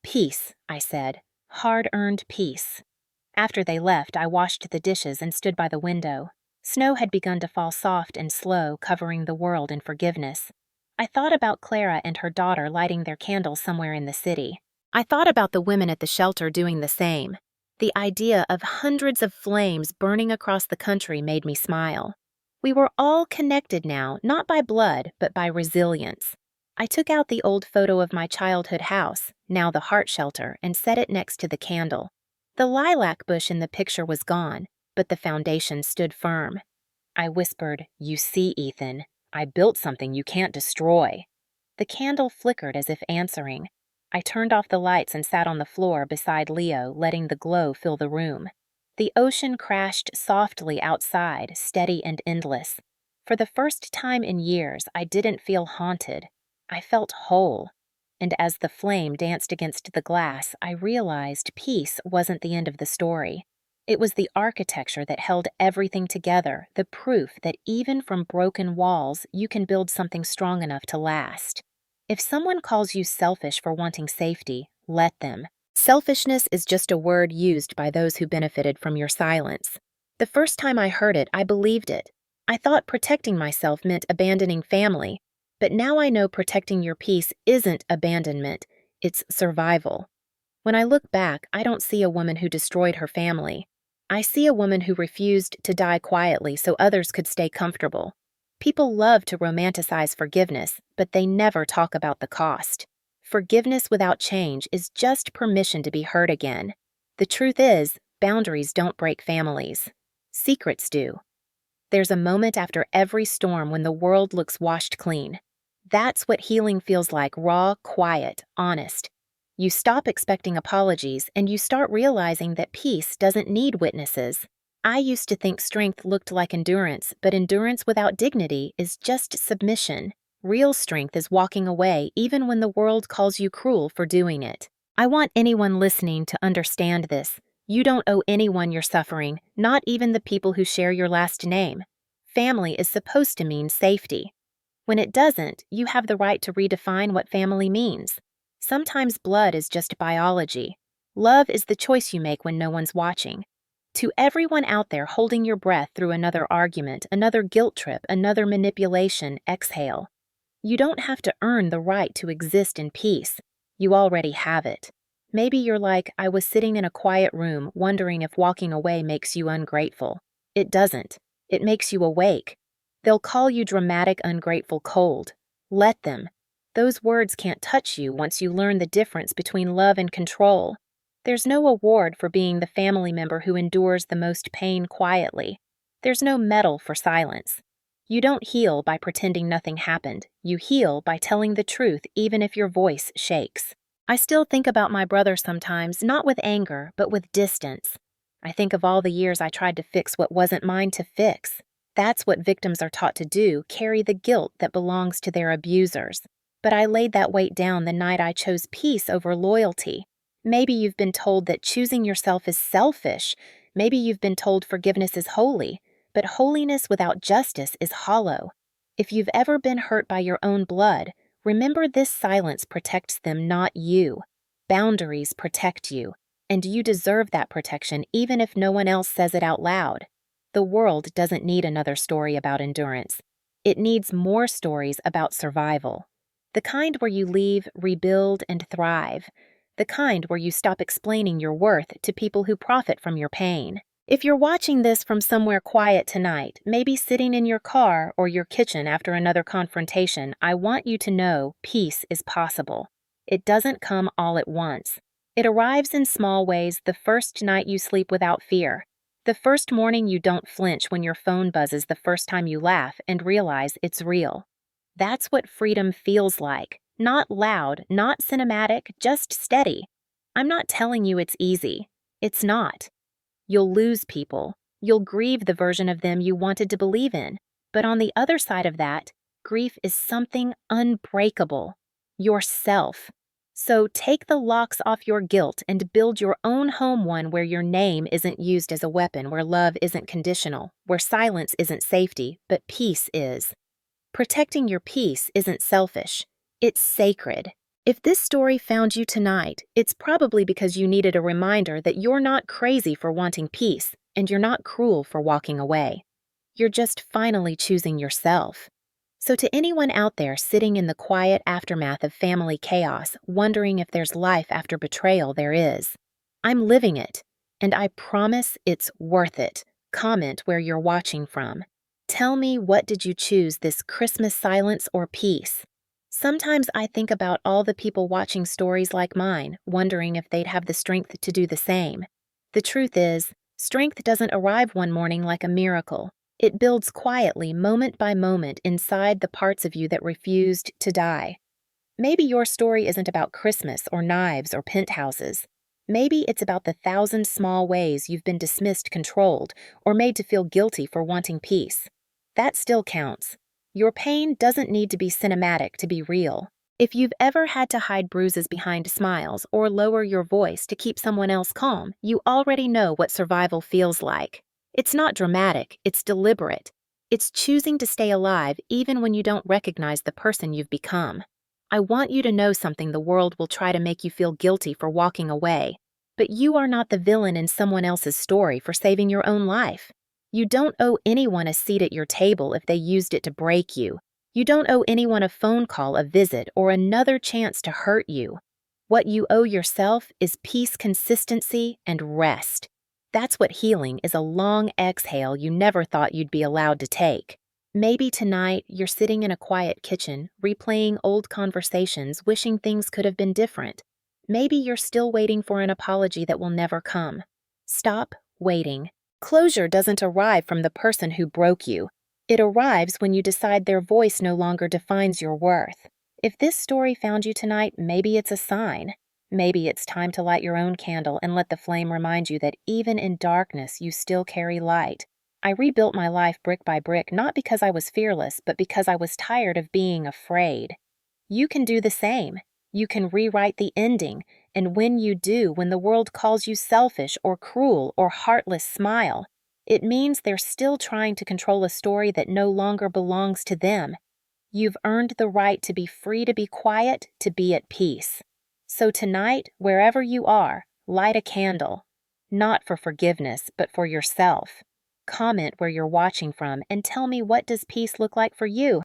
S1: "Peace," I said. "Hard-earned peace." After they left, I washed the dishes and stood by the window. Snow had begun to fall soft and slow, covering the world in forgiveness. I thought about Clara and her daughter lighting their candles somewhere in the city. I thought about the women at the shelter doing the same. The idea of hundreds of flames burning across the country made me smile. We were all connected now, not by blood, but by resilience. I took out the old photo of my childhood house, now the Heart Shelter, and set it next to the candle. The lilac bush in the picture was gone, but the foundation stood firm. I whispered, "You see, Ethan, I built something you can't destroy." The candle flickered as if answering. I turned off the lights and sat on the floor beside Leo, letting the glow fill the room. The ocean crashed softly outside, steady and endless. For the first time in years, I didn't feel haunted. I felt whole. And as the flame danced against the glass, I realized peace wasn't the end of the story. It was the architecture that held everything together, the proof that even from broken walls, you can build something strong enough to last. If someone calls you selfish for wanting safety, let them. Selfishness is just a word used by those who benefited from your silence. The first time I heard it, I believed it. I thought protecting myself meant abandoning family, but now I know protecting your peace isn't abandonment, it's survival. When I look back, I don't see a woman who destroyed her family. I see a woman who refused to die quietly so others could stay comfortable. People love to romanticize forgiveness, but they never talk about the cost. Forgiveness without change is just permission to be hurt again. The truth is, boundaries don't break families. Secrets do. There's a moment after every storm when the world looks washed clean. That's what healing feels like, raw, quiet, honest. You stop expecting apologies and you start realizing that peace doesn't need witnesses. I used to think strength looked like endurance, but endurance without dignity is just submission. Real strength is walking away even when the world calls you cruel for doing it. I want anyone listening to understand this. You don't owe anyone your suffering, not even the people who share your last name. Family is supposed to mean safety. When it doesn't, you have the right to redefine what family means. Sometimes blood is just biology. Love is the choice you make when no one's watching. To everyone out there holding your breath through another argument, another guilt trip, another manipulation, exhale. You don't have to earn the right to exist in peace. You already have it. Maybe you're like, I was sitting in a quiet room wondering if walking away makes you ungrateful. It doesn't. It makes you awake. They'll call you dramatic, ungrateful, cold. Let them. Those words can't touch you once you learn the difference between love and control. There's no award for being the family member who endures the most pain quietly. There's no medal for silence. You don't heal by pretending nothing happened. You heal by telling the truth even if your voice shakes. I still think about my brother sometimes, not with anger, but with distance. I think of all the years I tried to fix what wasn't mine to fix. That's what victims are taught to do, carry the guilt that belongs to their abusers. But I laid that weight down the night I chose peace over loyalty. Maybe you've been told that choosing yourself is selfish. Maybe you've been told forgiveness is holy, but holiness without justice is hollow. If you've ever been hurt by your own blood, remember this silence protects them, not you. Boundaries protect you, and you deserve that protection even if no one else says it out loud. The world doesn't need another story about endurance. It needs more stories about survival. The kind where you leave, rebuild, and thrive. The kind where you stop explaining your worth to people who profit from your pain. If you're watching this from somewhere quiet tonight, maybe sitting in your car or your kitchen after another confrontation, I want you to know peace is possible. It doesn't come all at once. It arrives in small ways the first night you sleep without fear. The first morning you don't flinch when your phone buzzes the first time you laugh and realize it's real. That's what freedom feels like. Not loud, not cinematic, just steady. I'm not telling you it's easy. It's not. You'll lose people. You'll grieve the version of them you wanted to believe in. But on the other side of that, grief is something unbreakable. Yourself. So take the locks off your guilt and build your own home, one where your name isn't used as a weapon, where love isn't conditional, where silence isn't safety, but peace is. Protecting your peace isn't selfish. It's sacred. If this story found you tonight, it's probably because you needed a reminder that you're not crazy for wanting peace, and you're not cruel for walking away. You're just finally choosing yourself. So to anyone out there sitting in the quiet aftermath of family chaos, wondering if there's life after betrayal, there is. I'm living it, and I promise it's worth it. Comment where you're watching from. Tell me, what did you choose, this Christmas silence or peace? Sometimes I think about all the people watching stories like mine, wondering if they'd have the strength to do the same. The truth is, strength doesn't arrive one morning like a miracle. It builds quietly, moment by moment, inside the parts of you that refused to die. Maybe your story isn't about Christmas or knives or penthouses. Maybe it's about the 1,000 small ways you've been dismissed, controlled, or made to feel guilty for wanting peace. That still counts. Your pain doesn't need to be cinematic to be real. If you've ever had to hide bruises behind smiles or lower your voice to keep someone else calm, you already know what survival feels like. It's not dramatic, it's deliberate. It's choosing to stay alive even when you don't recognize the person you've become. I want you to know something: the world will try to make you feel guilty for walking away. But you are not the villain in someone else's story for saving your own life. You don't owe anyone a seat at your table if they used it to break you. You don't owe anyone a phone call, a visit, or another chance to hurt you. What you owe yourself is peace, consistency, and rest. That's what healing is: a long exhale you never thought you'd be allowed to take. Maybe tonight you're sitting in a quiet kitchen, replaying old conversations, wishing things could have been different. Maybe you're still waiting for an apology that will never come. Stop waiting. Closure doesn't arrive from the person who broke you. It arrives when you decide their voice no longer defines your worth. If this story found you tonight, maybe it's a sign. Maybe it's time to light your own candle and let the flame remind you that even in darkness, you still carry light. I rebuilt my life brick by brick, not because I was fearless, but because I was tired of being afraid. You can do the same. You can rewrite the ending, and when you do, when the world calls you selfish or cruel or heartless, smile. It means they're still trying to control a story that no longer belongs to them. You've earned the right to be free, to be quiet, to be at peace. So tonight, wherever you are, light a candle. Not for forgiveness, but for yourself. Comment where you're watching from and tell me, what does peace look like for you?